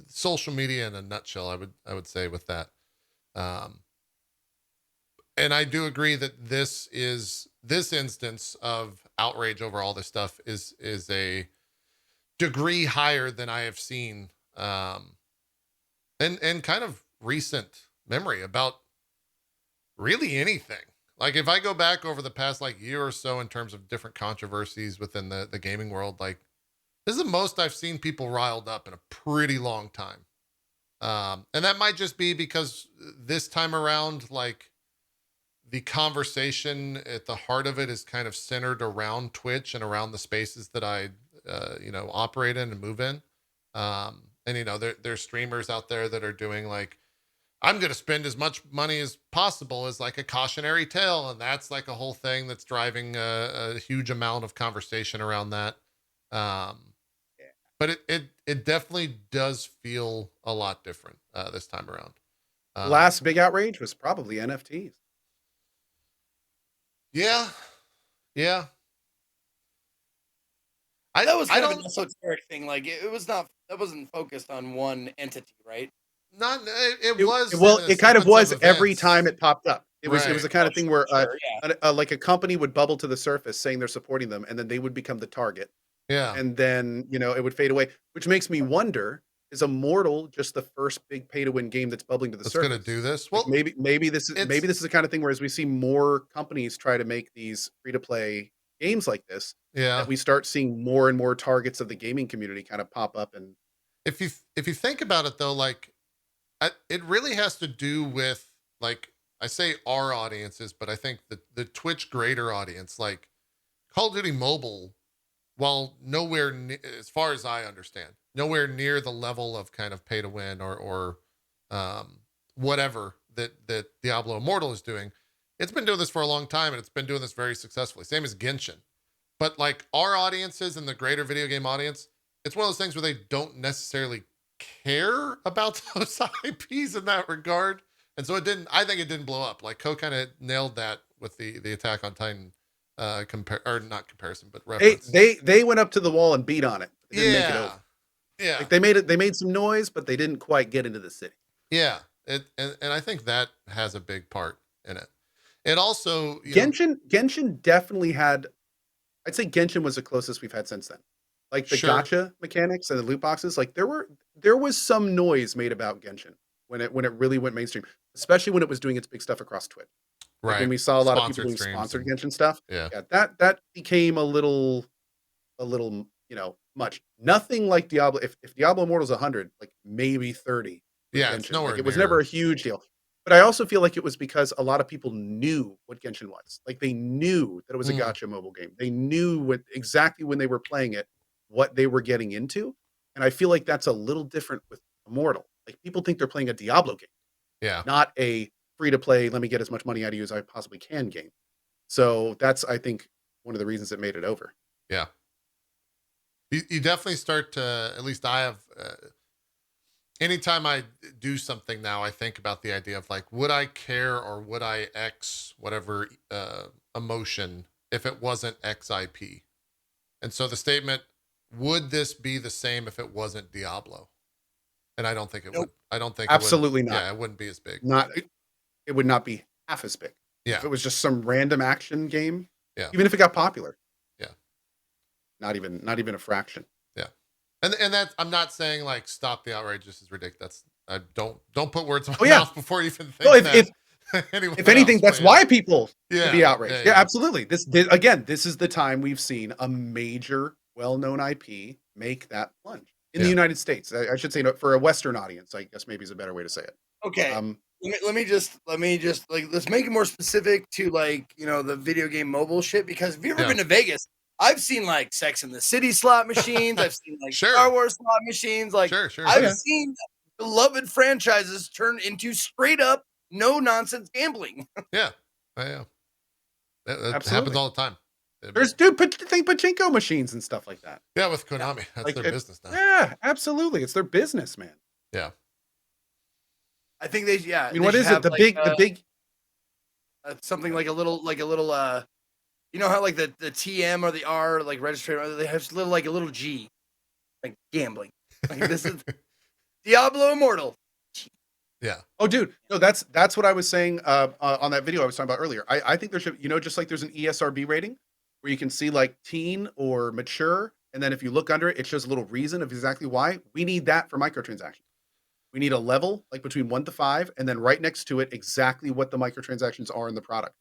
social media in a nutshell. I would say with that. Um, and I do agree that this instance of outrage over all this stuff is a degree higher than I have seen, and kind of recent memory about really anything. Like if I go back over the past like year or so in terms of different controversies within the gaming world, like this is the most I've seen people riled up in a pretty long time. And that might just be because this time around, like the conversation at the heart of it is kind of centered around Twitch and around the spaces that I, operate in and move in. And there's streamers out there that are doing like, I'm going to spend as much money as possible as like a cautionary tale. And that's like a whole thing that's driving a huge amount of conversation around that. Um, but it definitely does feel a lot different this time around. Last big outrage was probably NFTs. Yeah. Yeah. That was I kind of don't an esoteric thing. Like it was not that wasn't focused on one entity, right? not it was Well, in a it kind of sequence was every time events. it popped up. It was Right. the kind of thing where Sure, yeah. like a company would bubble to the surface saying they're supporting them, and then they would become the target, Yeah. and then it would fade away. Which makes me wonder: is Immortal just the first big pay to win game that's bubbling to the That's going to surface? do this. Like Well, maybe this is it's the kind of thing where as we see more companies try to make these free to play games like this, yeah. that we start seeing more and more targets of the gaming community kind of pop up. And If you think about it though, like it really has to do with like I say our audiences, but I think the Twitch greater audience, like Call of Duty Mobile, while nowhere as far as I understand, nowhere near the level of kind of pay to win or um, whatever that Diablo Immortal is doing. It's been doing this for a long time and it's been doing this very successfully. Same as Genshin. But like our audiences and the greater video game audience, it's one of those things where they don't necessarily care about those IPs in that regard. And so I think it didn't blow up. Like Co kind of nailed that with the Attack on Titan or not comparison, but reference. they went up to the wall and beat on it. They didn't make it over. Yeah. Like they made some noise, but they didn't quite get into the city. Yeah. And I think that has a big part in it. It also Genshin definitely had. I'd say Genshin was the closest we've had since then. Like the gotcha mechanics and the loot boxes, like there was some noise made about Genshin when it really went mainstream, especially when it was doing its big stuff across Twitch. Like right. when we saw a lot of people Sponsored doing sponsored streams Genshin stuff. yeah. That became a little much. Nothing like Diablo. If Diablo Immortal's 100, like maybe 30. Yeah, it's Genshin. nowhere Like it was near. never a huge deal. But I also feel like it was because a lot of people knew what Genshin was. Like they knew that it was a gotcha mobile game. They knew exactly when they were playing it, what they were getting into. And I feel like that's a little different with Immortal. Like people think they're playing a Diablo game. Yeah. Not a free to play, let me get as much money out of you as I possibly can game. So that's, I think, one of the reasons it made it over. Yeah. You definitely start to, at least I have, anytime I do something now, I think about the idea of like, would I care or would I X whatever emotion if it wasn't X IP? And so the statement, would this be the same if it wasn't Diablo? And I don't think it would. I don't think absolutely it would, not. Yeah, it wouldn't be as big. It would not be half as big. Yeah. If it was just some random action game. Yeah. Even if it got popular. Yeah. Not even a fraction. Yeah. And that's, I'm not saying like stop the outrage. This is ridiculous. I don't put words in my mouth before you even think that. If anything, that's why people should be outraged. Yeah, absolutely. This is the time we've seen a major, well-known IP make that plunge in the United States. I should say for a Western audience, I guess maybe is a better way to say it. Okay. Let me just like let's make it more specific to like the video game mobile shit, because if you've ever been to Vegas, I've seen like Sex in the City slot machines. I've seen like Sure. Star Wars slot machines. Like I've seen beloved franchises turn into straight up no nonsense gambling. Yeah, that happens all the time. There's pachinko machines and stuff like that. Yeah, with Konami, that's like, their business now. Yeah, absolutely, it's their business, man. Yeah, I think they. Yeah, I mean, what is it? The big. Something like a little. You know how like the TM or the R like register, they have a little G, like gambling. Like this is Diablo Immortal. Yeah. Oh, dude, no, that's what I was saying on that video I was talking about earlier. I think there should, just like there's an ESRB rating where you can see like teen or mature, and then if you look under it, it shows a little reason of exactly why. We need that for microtransactions. We need a level like between 1 to 5, and then right next to it exactly what the microtransactions are in the product.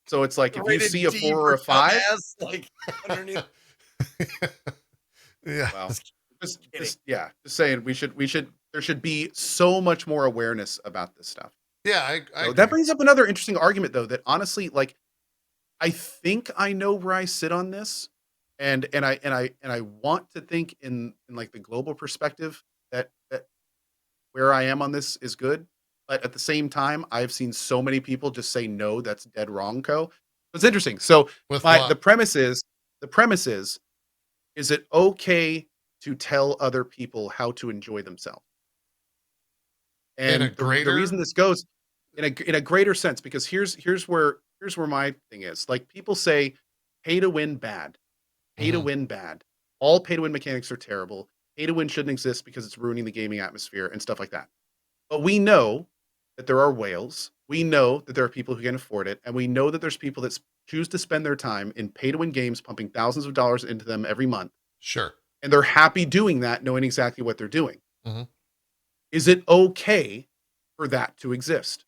So it's like if you see a 4 or a 5, like underneath. Yeah. Well, just saying there should be so much more awareness about this stuff. Yeah, I that brings up another interesting argument though, that honestly, like, I think I know where I sit on this, and I want to think in like the global perspective that where I am on this is good. But at the same time, I've seen so many people just say, no, that's dead wrong, Co. It's interesting. So the premise is, is it okay to tell other people how to enjoy themselves? And the reason this goes in a greater sense, because here's where my thing is. Like, people say pay to win bad. Pay to win bad. All pay to win mechanics are terrible. Pay to win shouldn't exist because it's ruining the gaming atmosphere and stuff like that. But we know that there are whales. We know that there are people who can afford it. And we know that there's people that choose to spend their time in pay-to-win games, pumping thousands of dollars into them every month. Sure. And they're happy doing that, knowing exactly what they're doing. Mm-hmm. Is it okay for that to exist?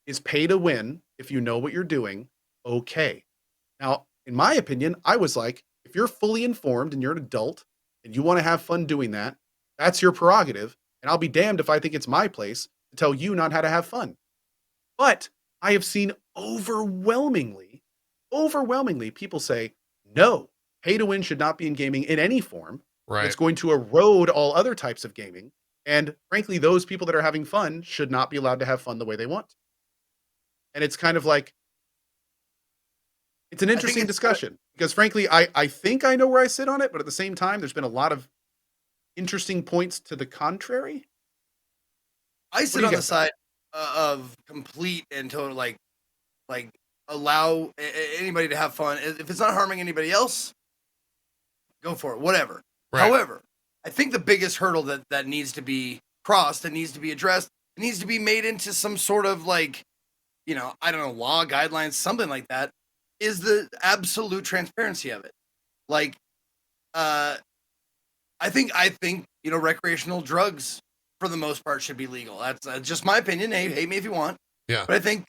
Is pay-to-win, if you know what you're doing, okay? Now, in my opinion, I was like, if you're fully informed and you're an adult and you want to have fun doing that, that's your prerogative. And I'll be damned if I think it's my place to tell you not how to have fun. But I have seen overwhelmingly people say, no, pay to win should not be in gaming in any form. Right. It's going to erode all other types of gaming. And frankly, those people that are having fun should not be allowed to have fun the way they want. And it's kind of like, it's an interesting discussion because frankly, I think I know where I sit on it, but at the same time, there's been a lot of interesting points to the contrary. I sit on the side of complete and total, like allow anybody to have fun. If it's not harming anybody else, go for it, whatever. Right. However, I think the biggest hurdle that needs to be crossed, that needs to be addressed, it needs to be made into some sort of like, I don't know, law, guidelines, something like that, is the absolute transparency of it. Like, I think, recreational drugs for the most part should be legal. That's just my opinion. Hey, hate me if you want. Yeah. But I think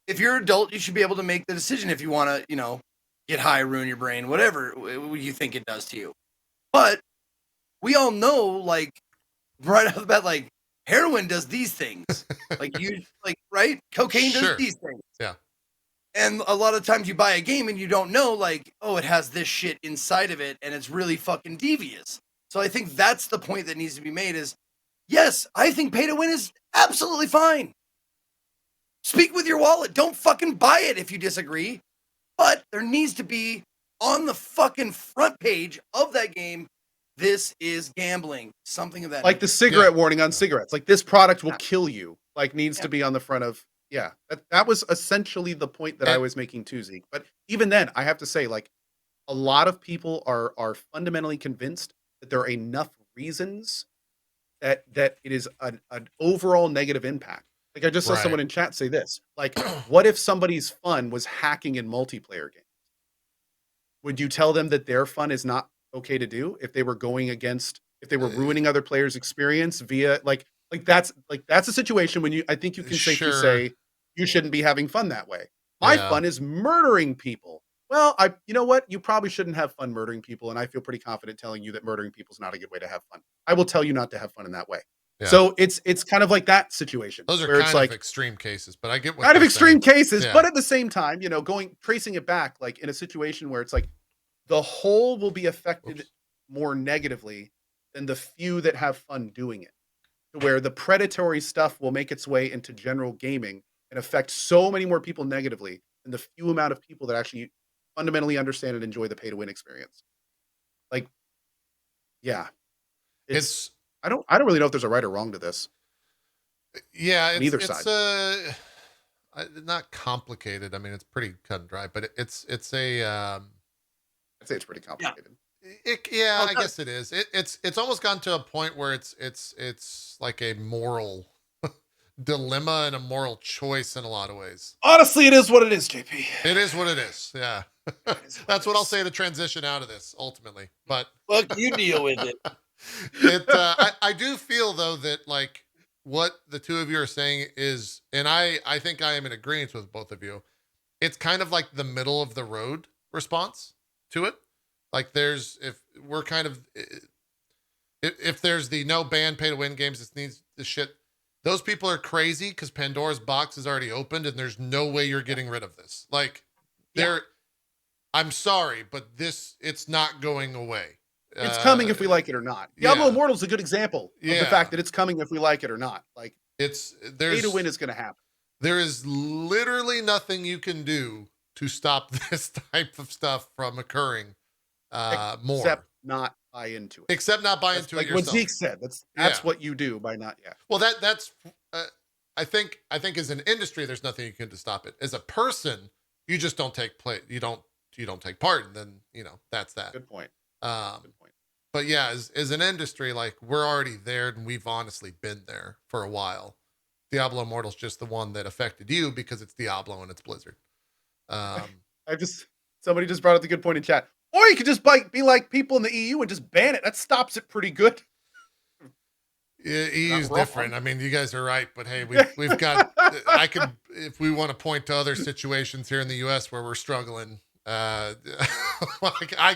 if you're an adult, you should be able to make the decision if you want to, get high, ruin your brain, whatever you think it does to you. But we all know, like, right off the bat, like, heroin does these things. Right? Cocaine does these things. Yeah. And a lot of times you buy a game and you don't know, like, oh, it has this shit inside of it and it's really fucking devious. So I think that's the point that needs to be made is, yes, I think pay to win is absolutely fine. Speak with your wallet. Don't fucking buy it if you disagree. But there needs to be on the fucking front page of that game, this is gambling. Something of that. Like the cigarette warning on cigarettes. Like, this product will kill you. Like, needs to be on the front of, that was essentially the point that I was making too, Zeke. But even then, I have to say, like, a lot of people are fundamentally convinced that there are enough reasons that it is an overall negative impact. Like, I just saw someone in chat say this, like, what if somebody's fun was hacking in multiplayer games? Would you tell them that their fun is not okay to do if they were if they were ruining other players' experience via that's a situation when I think you can safely say you shouldn't be having fun that way. My fun is murdering people. Well, you know what? You probably shouldn't have fun murdering people, and I feel pretty confident telling you that murdering people is not a good way to have fun. I will tell you not to have fun in that way. Yeah. So it's kind of like that situation. Those are where kind of extreme cases, but I get what kind of extreme cases. But at the same time, tracing it back, like in a situation where it's like the whole will be affected Oops. more negatively than the few that have fun doing it. To where the predatory stuff will make its way into general gaming and affect so many more people negatively than the few amount of people that actually fundamentally understand and enjoy the pay to win experience. Like, yeah, it's It's I don't really know if there's a right or wrong to this yeah, on either side. not complicated. I mean, it's pretty cut and dry, but it's a I'd say it's pretty Yeah. complicated. yeah, Well, I guess it is. It's almost gotten to a point where it's like a moral dilemma and a moral choice in a lot of ways. Honestly, it is what it is, JP. It is what it is. Yeah. That's what I'll say to transition out of this ultimately. But Look, you deal with it. I do feel though that like what the two of you are saying is, and I think I am in agreement with both of you. It's kind of like the middle of the road response to it. Like there's if we're kind of if there's the no ban pay to win games, this needs the shit. Those people are crazy because Pandora's box is already opened and there's no way you're getting rid of this. Like they're I'm sorry, but it's not going away. It's coming if we like it or not. Diablo yeah. Immortal is a good example of the fact that it's coming if we like it or not. Like pay to win is going to happen. There is literally nothing you can do to stop this type of stuff from occurring more. Except not buy into it. Except not buy into like it yourself. What Zeke said. That's what you do by not. Yeah. Well, that's. I think as an industry, there's nothing you can do to stop it. As a person, you just don't take play. You don't take part, and then that's that. Good point. Good point. But yeah, as an industry, like we're already there, and we've honestly been there for a while. Diablo Immortal's just the one that affected you because it's Diablo and it's Blizzard. Somebody just brought up the good point in chat. Or you could just be like people in the EU and just ban it. That stops it pretty good. Yeah, EU's different. I mean, you guys are right, but hey, we've got. I could, if we want to point to other situations here in the U.S. where we're struggling. I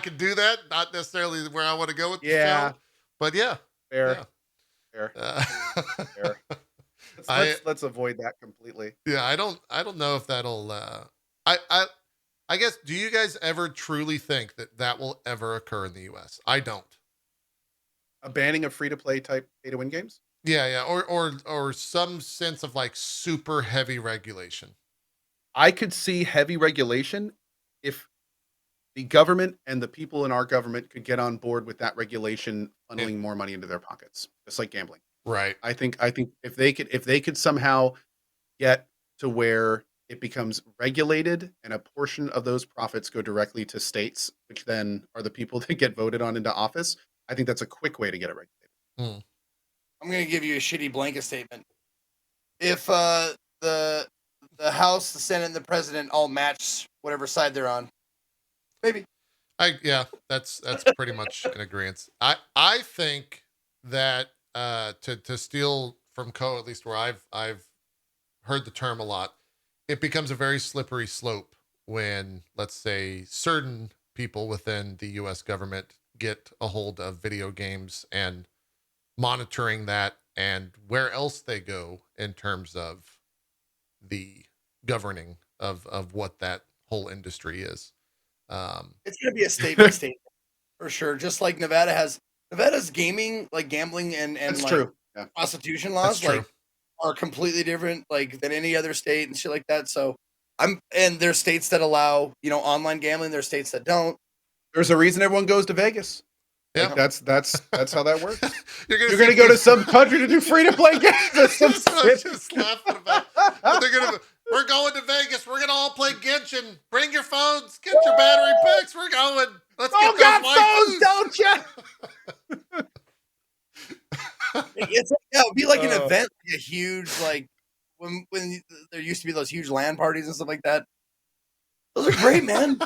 could do that. Not necessarily where I want to go with the show, but yeah, fair. Fair. Let's avoid that completely. Yeah, I don't know if that'll. I guess. Do you guys ever truly think that will ever occur in the U.S.? I don't. A banning of free to play type pay to win games? Yeah, or some sense of like super heavy regulation. I could see heavy regulation if the government and the people in our government could get on board with that regulation, funneling more money into their pockets, just like gambling. Right. I think if they could somehow get to where it becomes regulated and a portion of those profits go directly to states, which then are the people that get voted on into office, I think that's a quick way to get it regulated. I'm going to give you a shitty blanket statement. If the House, the Senate, and the President all match whatever side they're on, maybe. That's pretty much in agreement. I think that to steal from Co, at least where I've heard the term a lot, it becomes a very slippery slope when, let's say, certain people within the U.S. government get a hold of video games and monitoring that and where else they go in terms of the governing of what that whole industry is. It's going to be a state by state for sure. Just like Nevada's gaming, like gambling and that's like true. Yeah. prostitution laws, like are completely different, like than any other state and shit like that. So and there's states that allow, online gambling. There's states that don't. There's a reason everyone goes to Vegas. Yeah, like that's how that works. You're gonna go to some country to do free to play games. That's just laughing about. We're going to Vegas. We're gonna all play Genshin. Bring your phones. Get your battery packs. We're going. Let's get those phones, don't you? It'd be like an event, like a huge when there used to be those huge LAN parties and stuff like that. Those are great, man.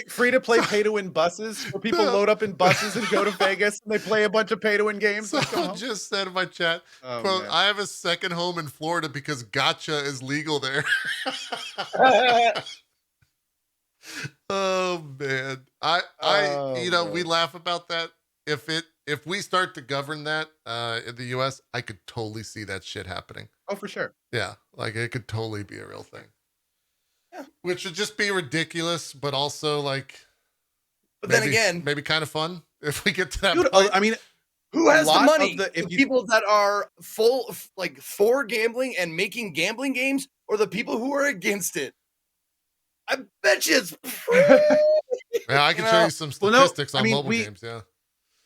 Free to play pay to win buses where people load up in buses and go to Vegas and they play a bunch of pay to win games. Someone just said in my chat, quote, man. I have a second home in Florida because gacha is legal there. Oh man. We laugh about that. If we start to govern that in the US, I could totally see that shit happening. Oh, for sure. Yeah. Like it could totally be a real thing. Yeah. Which would just be ridiculous, but also like But then again, maybe kind of fun if we get to that dude, point. I mean, who has the money? If the people that are for gambling and making gambling games, or the people who are against it? I bet you it's yeah, I can show you some statistics on mobile games. Yeah,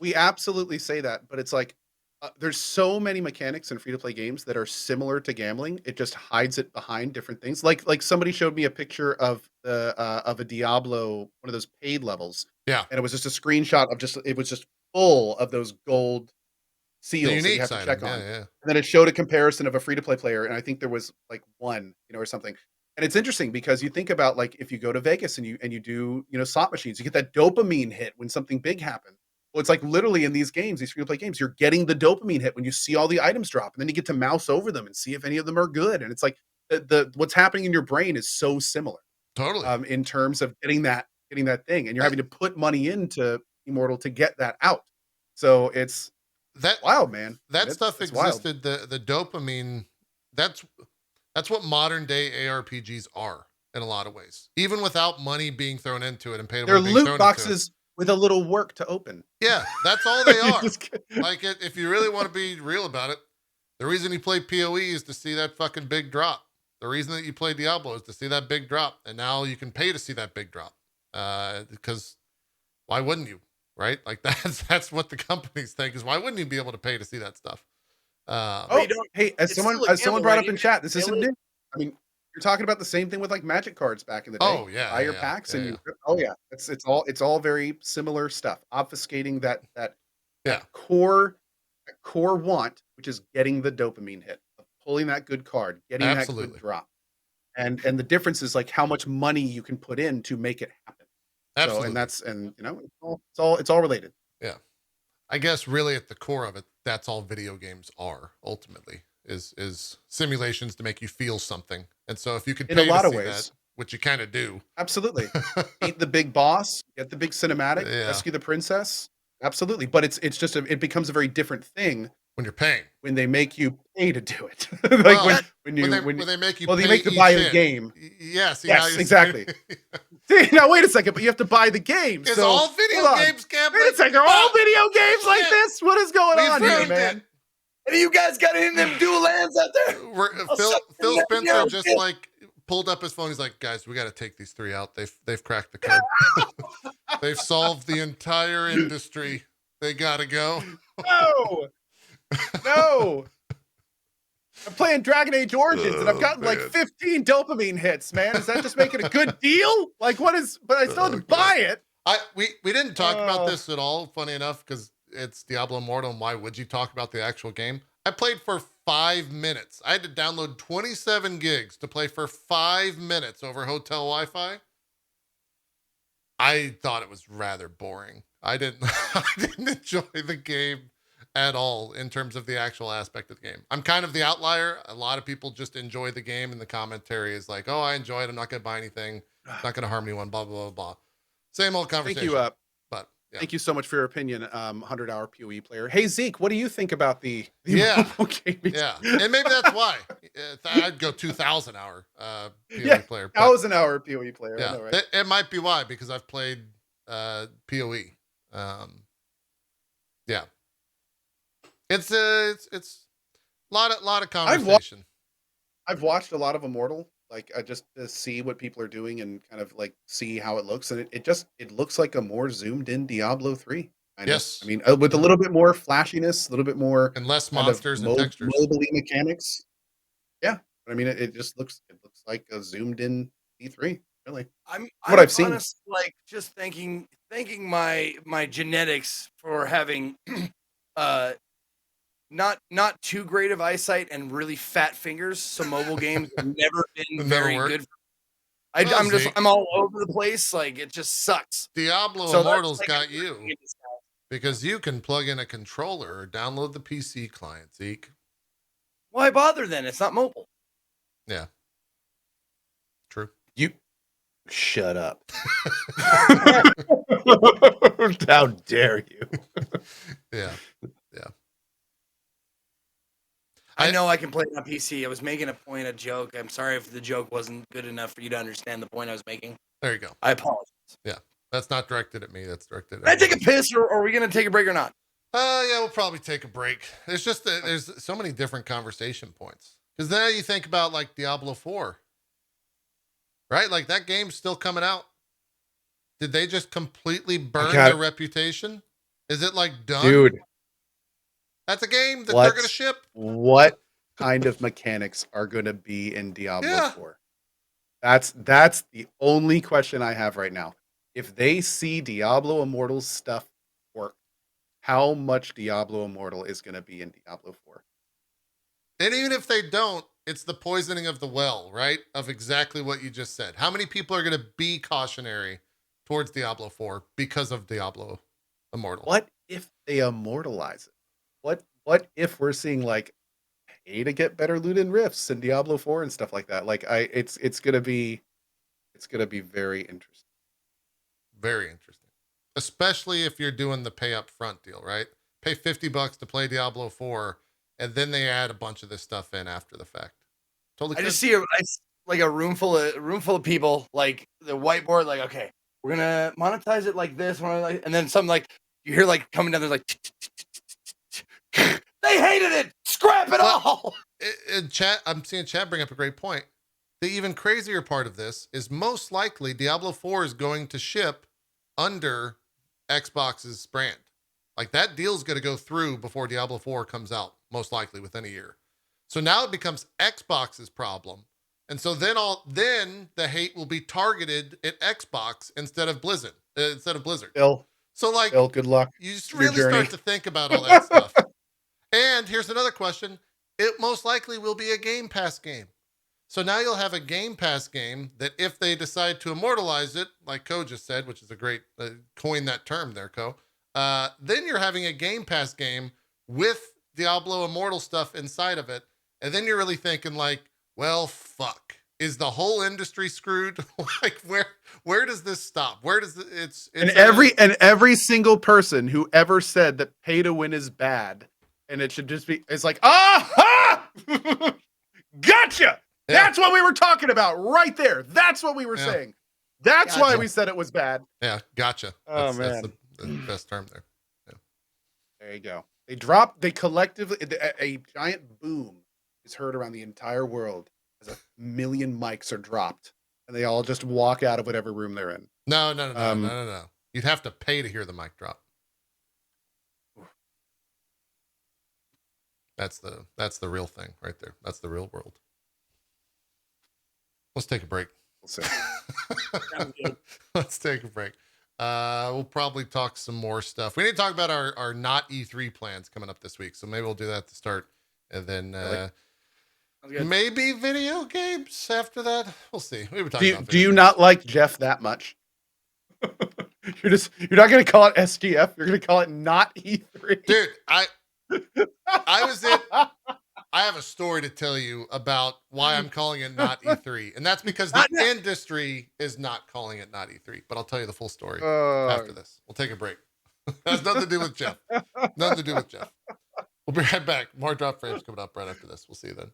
we absolutely say that, but it's like there's so many mechanics in free to play games that are similar to gambling. It just hides it behind different things. Like somebody showed me a picture of a Diablo, one of those paid levels. Yeah, and it was just a screenshot of it was just full of those gold seals that you have to check on. Yeah. And then it showed a comparison of a free to play player, and I think there was like one, or something. And it's interesting because you think about like if you go to Vegas and you do, slot machines, you get that dopamine hit when something big happens. Well, it's like literally in these games, these free to play games, you're getting the dopamine hit when you see all the items drop, and then you get to mouse over them and see if any of them are good. And it's like the what's happening in your brain is so similar. Totally. In terms of getting that thing, and you're having to put money into Immortal to get that out. So it's wild, man. That stuff existed. The dopamine. That's what modern day ARPGs are in a lot of ways. Even without money being thrown into it and paid. They're loot boxes with a little work to open. Yeah, that's all they are. Like if you really want to be real about it, the reason you play PoE is to see that fucking big drop. The reason that you play Diablo is to see that big drop, and now you can pay to see that big drop. Because why wouldn't you, right? Like that's what the companies think is why wouldn't you be able to pay to see that stuff? Hey, as someone brought up in chat, this isn't new. I mean, you're talking about the same thing with like Magic cards back in the day. Oh yeah, buy your packs and it's all very similar stuff, obfuscating that core want, which is getting the dopamine hit, of pulling that good card, getting that good drop, and the difference is like how much money you can put in to make it happen. Absolutely. So it's all related. Yeah, I guess really at the core of it, that's all video games are ultimately is simulations to make you feel something. And so if you could pay in a lot to of see ways, that, which you kind of do, absolutely, beat the big boss, get the big cinematic, rescue the princess, absolutely. But it becomes a very different thing when you're paying, when they make you pay to do it. Like when they make you they make you buy the game. Yes, exactly. See, now wait a second, but you have to buy the game. It's all video games, gambling. Wait a second, all video games like this? What is going on here, man? Any of you guys got any of them dual lands out there? Phil Spencer just like pulled up his phone. He's like, guys, we got to take these three out. They've cracked the code. They've solved the entire industry. They gotta go. No. I'm playing Dragon Age Origins and I've gotten like 15 dopamine hits, man. Is that just making a good deal? Like what is, but I still have to buy it. We didn't talk about this at all, funny enough, because it's Diablo Immortal, and why would you talk about the actual game? I played for 5 minutes. I had to download 27 gigs to play for 5 minutes over hotel Wi-Fi. I thought it was rather boring. I didn't enjoy the game at all in terms of the actual aspect of the game. I'm kind of the outlier. A lot of people just enjoy the game, and the commentary is like, oh, I enjoy it. I'm not going to buy anything. It's not going to harm anyone, blah, blah, blah, blah. Same old conversation. Thank you, but yeah. Thank you so much for your opinion, 100-hour PoE player. Hey, Zeke, what do you think about the Yeah, gaming? Yeah, and maybe that's why. I'd go 2,000-hour PoE player. 1,000-hour PoE player. Yeah, I know, right? It might be why, because I've played PoE. Yeah, it's a lot of conversation. I've watched a lot of Immortal, like just to see what people are doing and kind of like see how it looks, and it looks like a more zoomed in Diablo 3. Yes, I mean with a little bit more flashiness, a little bit more and less monsters and textures, mobile mechanics. Yeah, but I mean it looks like a zoomed in D3. Really, I've seen. Honestly, like just thanking my genetics for having not too great of eyesight and really fat fingers. So mobile games have never been very good. I'm all over the place. Like it just sucks. Diablo Immortal's got you because you can plug in a controller or download the PC client. Zeke, why bother then? It's not mobile. Yeah, true. You shut up. How dare you? Yeah. I know I can play it on PC. I was making a joke. I'm sorry if the joke wasn't good enough for you to understand the point I was making. There you go. I apologize. Yeah. That's not directed at me. That's directed at Can I take a piss, or are we going to take a break or not? Yeah, we'll probably take a break. There's just there's so many different conversation points. Because then you think about like Diablo 4, right? Like that game's still coming out. Did they just completely burn their reputation? Is it like done? Dude, that's a game that they're going to ship. What kind of mechanics are going to be in Diablo 4? That's the only question I have right now. If they see Diablo Immortal's stuff work, how much Diablo Immortal is going to be in Diablo 4? And even if they don't, it's the poisoning of the well, right? Of exactly what you just said. How many people are going to be cautionary towards Diablo 4 because of Diablo Immortal? What if they immortalize it? What if we're seeing like pay to get better loot and rifts in Diablo 4 and stuff like that? Like it's gonna be very interesting. Very interesting. Especially if you're doing the pay up front deal, right? Pay $50 to play Diablo 4, and then they add a bunch of this stuff in after the fact. Totally. I just see a room full of people, like the whiteboard, like, okay, we're gonna monetize it like this, and then something like you hear like coming down, there's like they hated it, scrap it all. In chat, I'm seeing chat bring up a great point. The even crazier part of this is most likely Diablo 4 is going to ship under Xbox's brand. Like that deal's going to go through before Diablo 4 comes out, most likely within a year. So now it becomes Xbox's problem. And so then the hate will be targeted at Xbox instead of Blizzard. So like, Bill, good luck. You just really start to think about all that stuff. And here's another question. It most likely will be a Game Pass game. So now you'll have a Game Pass game that if they decide to immortalize it, like Ko just said, which is a great, coin that term there, Ko, then you're having a Game Pass game with Diablo Immortal stuff inside of it. And then you're really thinking like, well, fuck. Is the whole industry screwed? Like where does this stop? Where does it's every single person who ever said that pay to win is bad and it should just be, it's like, aha! Gotcha! Yeah. That's what we were talking about right there. That's what we were saying. That's why we said it was bad. Yeah, gotcha. That's the best term there. Yeah. There you go. They collectively, a giant boom is heard around the entire world as 1 million mics are dropped and they all just walk out of whatever room they're in. No. You'd have to pay to hear the mic drop. That's the real thing right there. That's the real world. Let's take a break. We'll see. Let's take a break. We'll probably talk some more stuff. We need to talk about our not E3 plans coming up this week. So maybe we'll do that to start. And then maybe video games after that. We'll see. We were talking about do you not like Jeff that much? You're not going to call it SGF. You're going to call it not E3. Dude, I have a story to tell you about why I'm calling it not E3. And that's because the industry is not calling it not E3. But I'll tell you the full story after this. We'll take a break. Has nothing to do with Jeff. Nothing to do with Jeff. We'll be right back. More drop frames coming up right after this. We'll see you then.